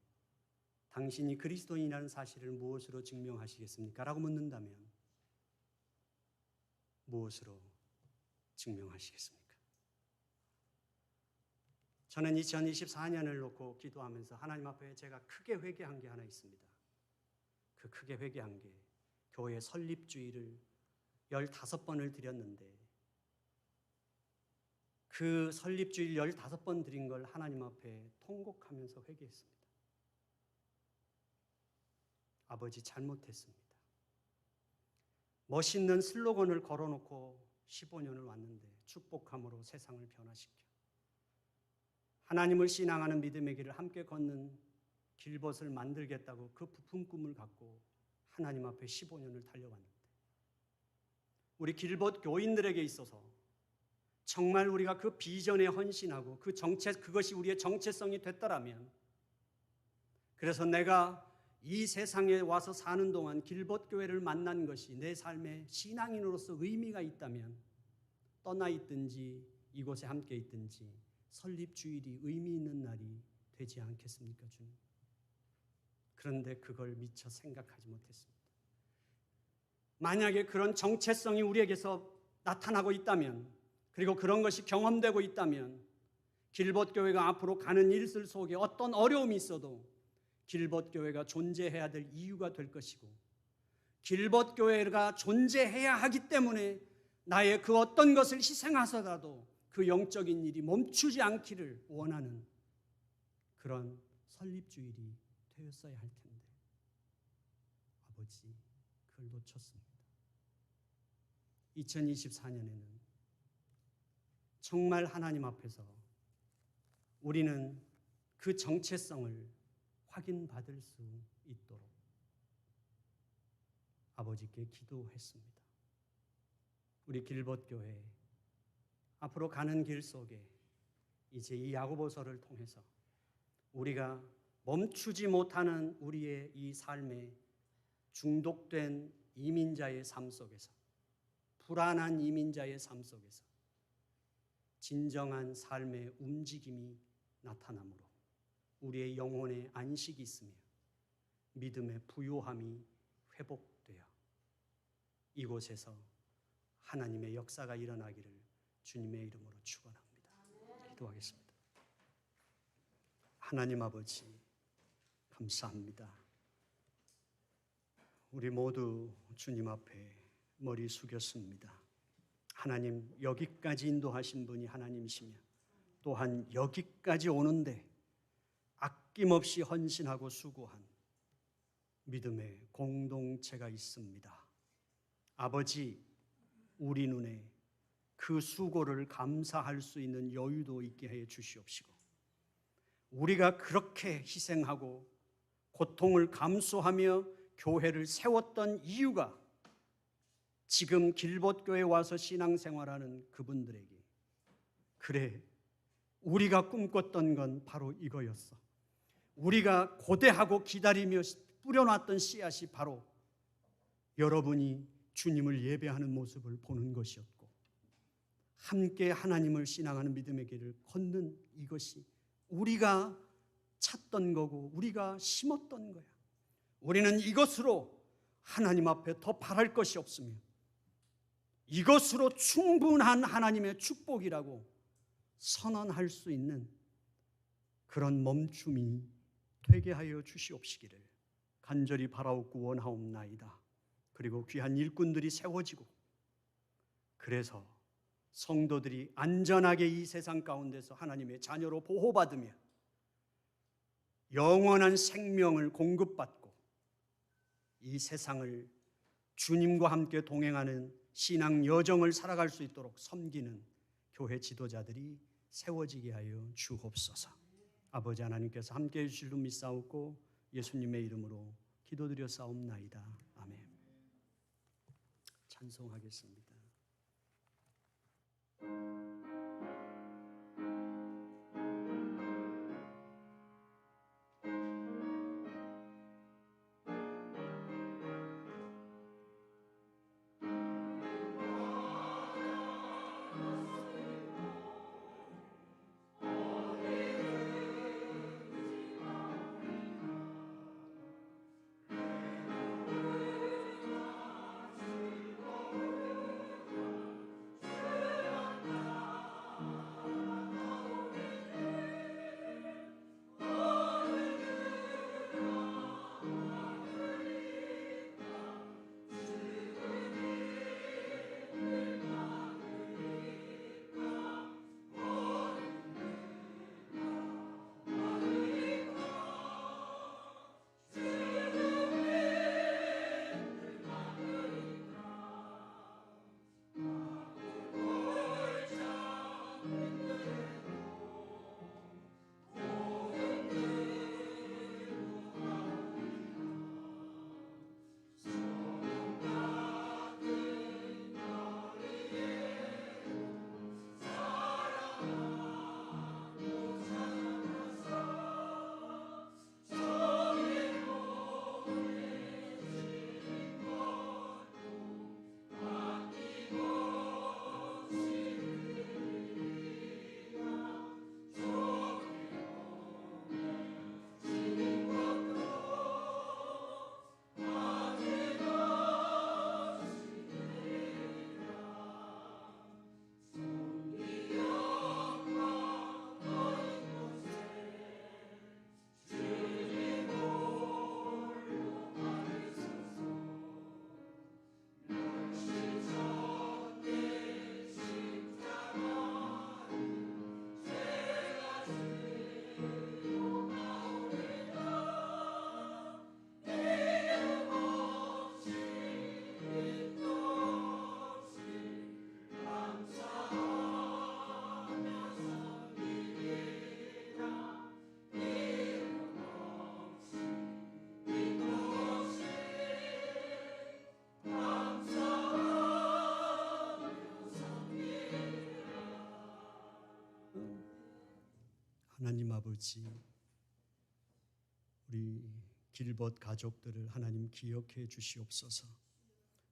당신이 그리스도인이라는 사실을 무엇으로 증명하시겠습니까? 라고 묻는다면 무엇으로 증명하시겠습니까? 저는 2024년을 놓고 기도하면서 하나님 앞에 제가 크게 회개한 게 하나 있습니다. 그 크게 회개한 게 교회 설립주의를 15번을 드렸는데 그 설립주의를 15번 드린 걸 하나님 앞에 통곡하면서 회개했습니다. 아버지 잘못했습니다. 멋있는 슬로건을 걸어놓고 15년을 왔는데 축복함으로 세상을 변화시켜 하나님을 신앙하는 믿음의 길을 함께 걷는 길벗을 만들겠다고 그 부푼 꿈을 갖고 하나님 앞에 15년을 달려왔는데 우리 길벗 교인들에게 있어서 정말 우리가 그 비전에 헌신하고 그것이 우리의 정체성이 됐더라면, 그래서 내가 이 세상에 와서 사는 동안 길벗 교회를 만난 것이 내 삶의 신앙인으로서 의미가 있다면 떠나 있든지 이곳에 함께 있든지 설립 주일이 의미 있는 날이 되지 않겠습니까, 주님? 그런데 그걸 미처 생각하지 못했습니다. 만약에 그런 정체성이 우리에게서 나타나고 있다면, 그리고 그런 것이 경험되고 있다면 길벗 교회가 앞으로 가는 일들 속에 어떤 어려움이 있어도 길벗 교회가 존재해야 될 이유가 될 것이고, 길벗 교회가 존재해야 하기 때문에 나의 그 어떤 것을 희생하서라도 그 영적인 일이 멈추지 않기를 원하는 그런 설립주일이 되었어야 할 텐데 아버지, 그걸 놓쳤습니다. 2024년에는 정말 하나님 앞에서 우리는 그 정체성을 확인받을 수 있도록 아버지께 기도했습니다. 우리 길벗 교회 앞으로 가는 길 속에 이제 이 야고보서를 통해서 우리가 멈추지 못하는 우리의 이 삶의 중독된 이민자의 삶 속에서, 불안한 이민자의 삶 속에서 진정한 삶의 움직임이 나타나므로 우리의 영혼에 안식이 있으며 믿음의 부요함이 회복되어 이곳에서 하나님의 역사가 일어나기를 주님의 이름으로 축원합니다. 기도하겠습니다. 하나님 아버지, 감사합니다. 우리 모두 주님 앞에 머리 숙였습니다. 하나님, 여기까지 인도하신 분이 하나님이시며 또한 여기까지 오는데 아낌없이 헌신하고 수고한 믿음의 공동체가 있습니다. 아버지, 우리 눈에 그 수고를 감사할 수 있는 여유도 있게 해 주시옵시고, 우리가 그렇게 희생하고 고통을 감수하며 교회를 세웠던 이유가 지금 길벗교회에 와서 신앙생활하는 그분들에게, 그래, 우리가 꿈꿨던 건 바로 이거였어. 우리가 고대하고 기다리며 뿌려놨던 씨앗이 바로 여러분이 주님을 예배하는 모습을 보는 것이었고, 함께 하나님을 신앙하는 믿음의 길을 걷는 이것이 우리가 찾던 거고 우리가 심었던 거야. 우리는 이것으로 하나님 앞에 더 바랄 것이 없으며 이것으로 충분한 하나님의 축복이라고 선언할 수 있는 그런 멈춤이 되게 하여 주시옵시기를 간절히 바라옵고 원하옵나이다. 그리고 귀한 일꾼들이 세워지고, 그래서 성도들이 안전하게 이 세상 가운데서 하나님의 자녀로 보호받으며 영원한 생명을 공급받고 이 세상을 주님과 함께 동행하는 신앙 여정을 살아갈 수 있도록 섬기는 교회 지도자들이 세워지게 하여 주옵소서. 아버지 하나님께서 함께해 주실 줄 믿사옵고 예수님의 이름으로 기도드려 싸움나이다. 아멘. 찬송하겠습니다. 하나님 아버지, 우리 길벗 가족들을 하나님 기억해 주시옵소서.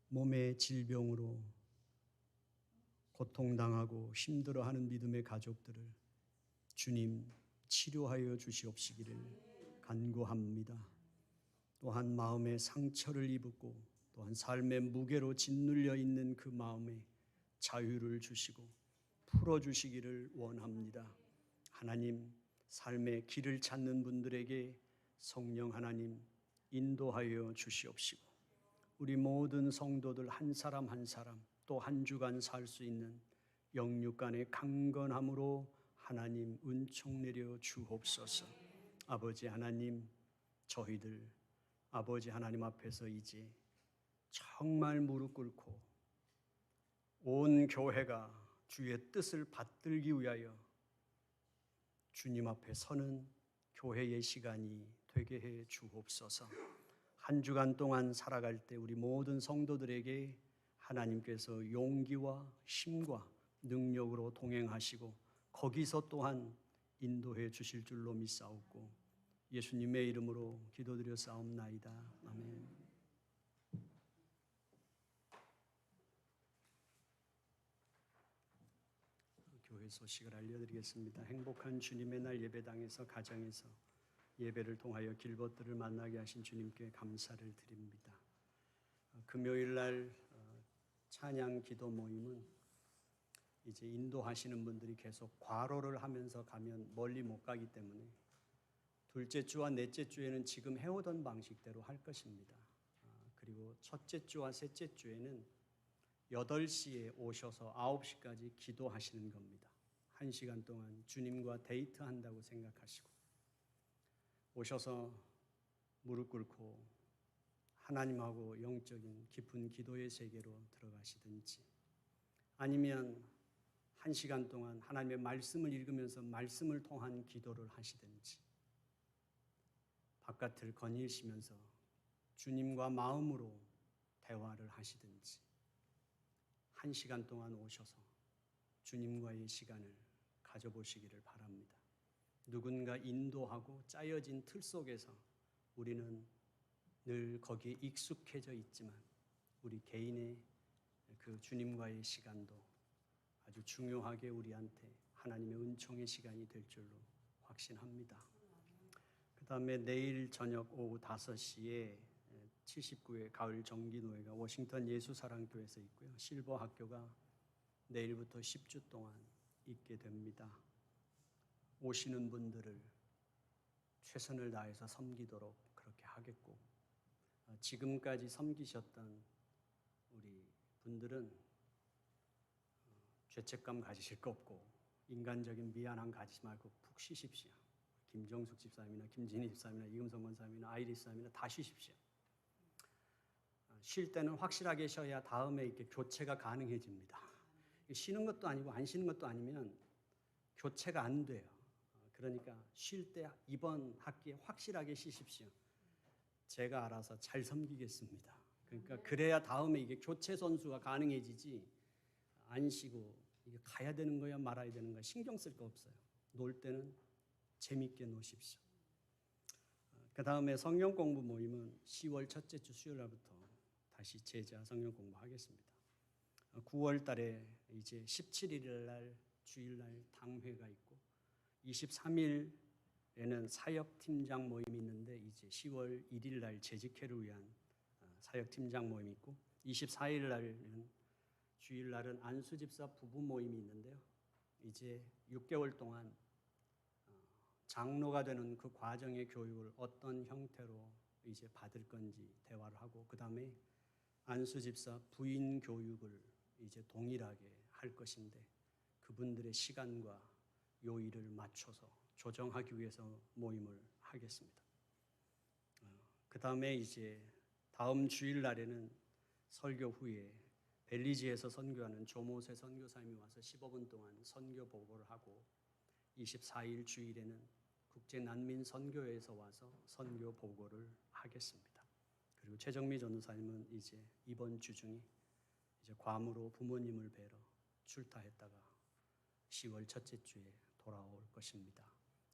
몸의 질병으로 고통당하고 힘들어하는 믿음의 가족들을 주님 치료하여 주시옵시기를 간구합니다. 또한 마음의 상처를 입었고 또한 삶의 무게로 짓눌려 있는 그 마음에 자유를 주시고 풀어주시기를 원합니다. 하나님, 삶의 길을 찾는 분들에게 성령 하나님 인도하여 주시옵시고 우리 모든 성도들 한 사람 한 사람 또 한 주간 살 수 있는 영육간의 강건함으로 하나님 은총 내려 주옵소서. 아버지 하나님, 저희들 아버지 하나님 앞에서 이제 정말 무릎 꿇고 온 교회가 주의 뜻을 받들기 위하여 주님 앞에 서는 교회의 시간이 되게 해 주옵소서. 한 주간 동안 살아갈 때 우리 모든 성도들에게 하나님께서 용기와 힘과 능력으로 동행하시고 거기서 또한 인도해 주실 줄로 믿사옵고 예수님의 이름으로 기도드려 싸움나이다. 아멘. 교회 소식을 알려드리겠습니다. 행복한 주님의 날 예배당에서 가정에서 예배를 통하여 길벗들을 만나게 하신 주님께 감사를 드립니다. 금요일 날 찬양 기도 모임은 이제 인도하시는 분들이 계속 과로를 하면서 가면 멀리 못 가기 때문에 둘째 주와 넷째 주에는 지금 해오던 방식대로 할 것입니다. 그리고 첫째 주와 셋째 주에는 8시에 오셔서 9시까지 기도하시는 겁니다. 1시간 동안 주님과 데이트한다고 생각하시고 오셔서 무릎 꿇고 하나님하고 영적인 깊은 기도의 세계로 들어가시든지 아니면 1시간 동안 하나님의 말씀을 읽으면서 말씀을 통한 기도를 하시든지 바깥을 거니시면서 주님과 마음으로 대화를 하시든지 1시간 동안 오셔서 주님과의 시간을 가져보시기를 바랍니다. 누군가 인도하고 짜여진 틀 속에서 우리는 늘 거기에 익숙해져 있지만 우리 개인의 그 주님과의 시간도 아주 중요하게 우리한테 하나님의 은총의 시간이 될 줄로 확신합니다. 그 다음에 내일 저녁 오후 5시에 79회 가을 정기노회가 워싱턴 예수사랑교회에서 있고요. 실버 학교가 내일부터 10주 동안 있게 됩니다. 오시는 분들을 최선을 다해서 섬기도록 그렇게 하겠고 지금까지 섬기셨던 우리 분들은 죄책감 가지실 거 없고 인간적인 미안함 가지지 말고 푹 쉬십시오. 김정숙 집사님이나 김진희 집사님이나 이금성 권사님이나 아이리스 집사님이나 다 쉬십시오. 쉴 때는 확실하게 쉬어야 다음에 이렇게 교체가 가능해집니다. 쉬는 것도 아니고 안 쉬는 것도 아니면 교체가 안 돼요. 그러니까 쉴 때 이번 학기에 확실하게 쉬십시오. 제가 알아서 잘 섬기겠습니다. 그러니까 그래야 다음에 이게 교체 선수가 가능해지지 안 쉬고 이게 가야 되는 거야 말아야 되는 거야 신경 쓸 거 없어요. 놀 때는 재밌게 노십시오. 그 다음에 성경 공부 모임은 10월 첫째 주 수요일 날부터 다시 제자 성경 공부하겠습니다. 9월 달에 이제 17일 날 주일날 당회가 있고 23일에는 사역팀장 모임이 있는데 이제 10월 1일 날 재직회를 위한 사역팀장 모임이 있고 24일 날은 주일날은 안수집사 부부 모임이 있는데요. 이제 6개월 동안 장로가 되는 그 과정의 교육을 어떤 형태로 이제 받을 건지 대화를 하고 그 다음에 안수집사 부인 교육을 이제 동일하게 할 것인데 그분들의 시간과 요일을 맞춰서 조정하기 위해서 모임을 하겠습니다. 그 다음에 이제 다음 주일 날에는 설교 후에 벨리지에서 선교하는 조모세 선교사님이 와서 15분 동안 선교 보고를 하고 24일 주일에는 국제난민 선교회에서 와서 선교 보고를 하겠습니다. 그리고 최정미 전도사님은 이제 이번 주 중에 이제 괌으로 부모님을 뵈러 출타했다가 10월 첫째 주에 돌아올 것입니다.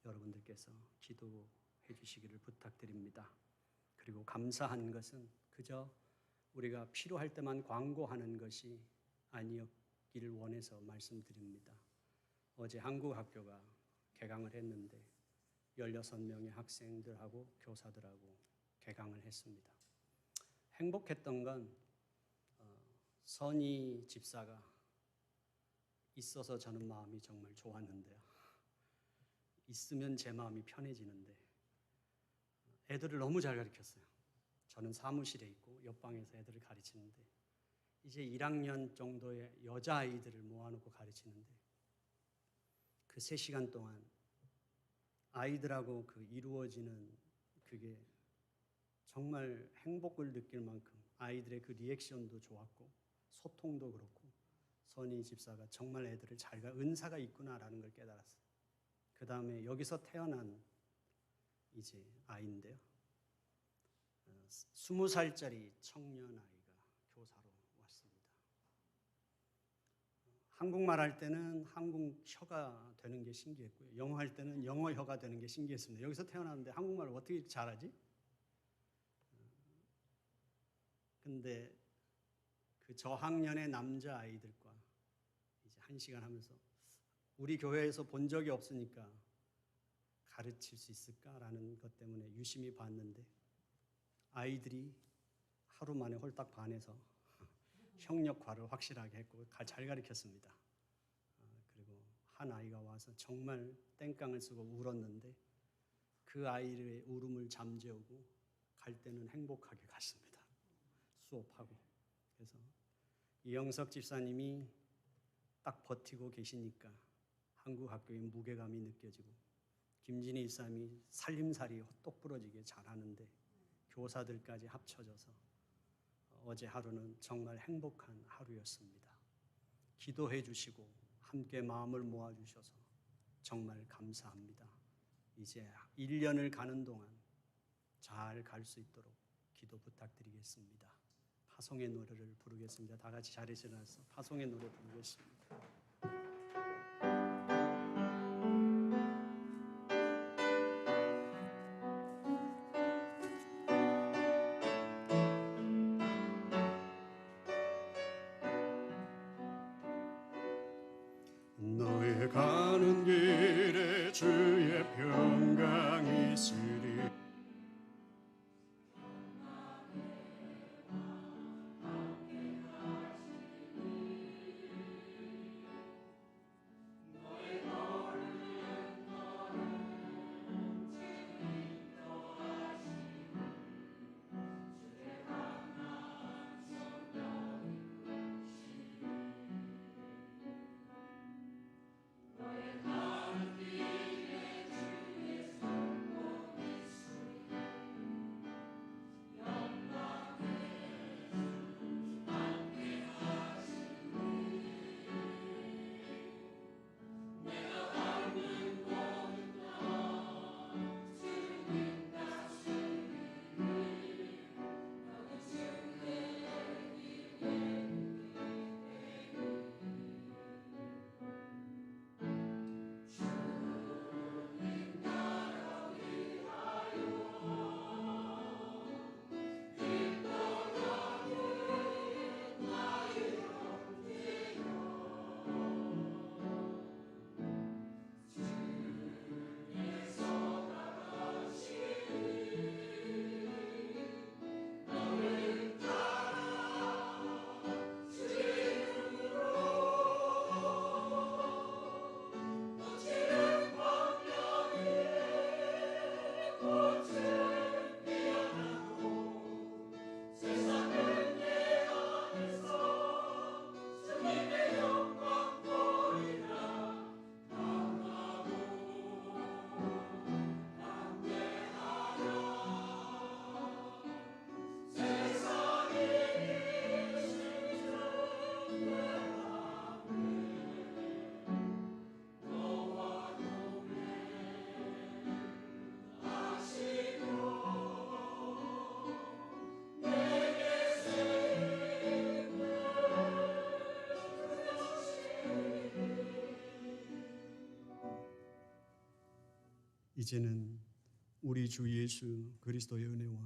여러분들께서 기도해 주시기를 부탁드립니다. 그리고 감사한 것은 그저 우리가 필요할 때만 광고하는 것이 아니었기를 원해서 말씀드립니다. 어제 한국학교가 개강을 했는데 16명의 학생들하고 교사들하고 개강을 했습니다. 행복했던 건 선희 집사가 있어서 저는 마음이 정말 좋았는데요. 있으면 제 마음이 편해지는데 애들을 너무 잘 가르쳤어요. 저는 사무실에 있고 옆방에서 애들을 가르치는데 이제 1학년 정도의 여자아이들을 모아놓고 가르치는데 그 3시간 동안 아이들하고 그 이루어지는 그게 정말 행복을 느낄 만큼 아이들의 그 리액션도 좋았고 소통도 그렇고 선희 집사가 정말 애들을 은사가 있구나라는 걸 깨달았어요. 그 다음에 여기서 태어난 이제 아이인데요. 20살짜리 청년 아이가 교사로 왔습니다. 한국말 할 때는 한국 혀가 되는 게 신기했고요. 영어 할 때는 영어 혀가 되는 게 신기했습니다. 여기서 태어났는데 한국말을 어떻게 이렇게 잘하지? 근데 그 저학년의 남자 아이들과 이제 1시간 하면서 우리 교회에서 본 적이 없으니까 가르칠 수 있을까라는 것 때문에 유심히 봤는데 아이들이 하루 만에 홀딱 반해서 형력화를 확실하게 했고 잘 가르쳤습니다. 그리고 한 아이가 와서 정말 땡깡을 쓰고 울었는데 그 아이의 울음을 잠재우고 갈 때는 행복하게 갔습니다. 수업하고. 그래서 이영석 집사님이 딱 버티고 계시니까 한국학교의 무게감이 느껴지고 김진희 집사님이 살림살이 똑부러지게 잘하는데 교사들까지 합쳐져서 어제 하루는 정말 행복한 하루였습니다. 기도해 주시고 함께 마음을 모아주셔서 정말 감사합니다. 이제 1년을 가는 동안 잘 갈 수 있도록 기도 부탁드리겠습니다. 파송의 노래를 부르겠습니다. 다 같이 자리에서 일어나서 파송의 노래 부르겠습니다. 너의 가는 길에 주의 평강이 있으리 이제는 우리 주 예수 그리스도의 은혜와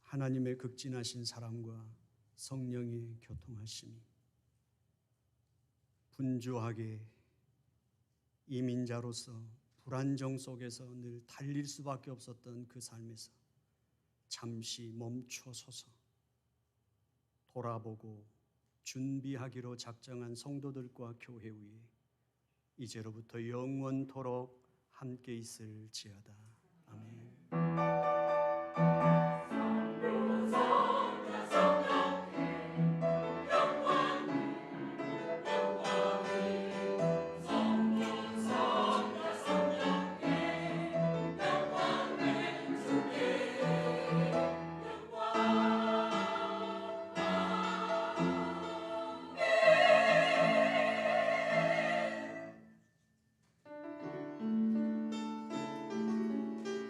하나님의 극진하신 사랑과 성령의 교통하심이 분주하게 이민자로서 불안정 속에서 늘 달릴 수밖에 없었던 그 삶에서 잠시 멈춰서서 돌아보고 준비하기로 작정한 성도들과 교회 위에 이제로부터 영원토록 함께 있을지어다. 아멘.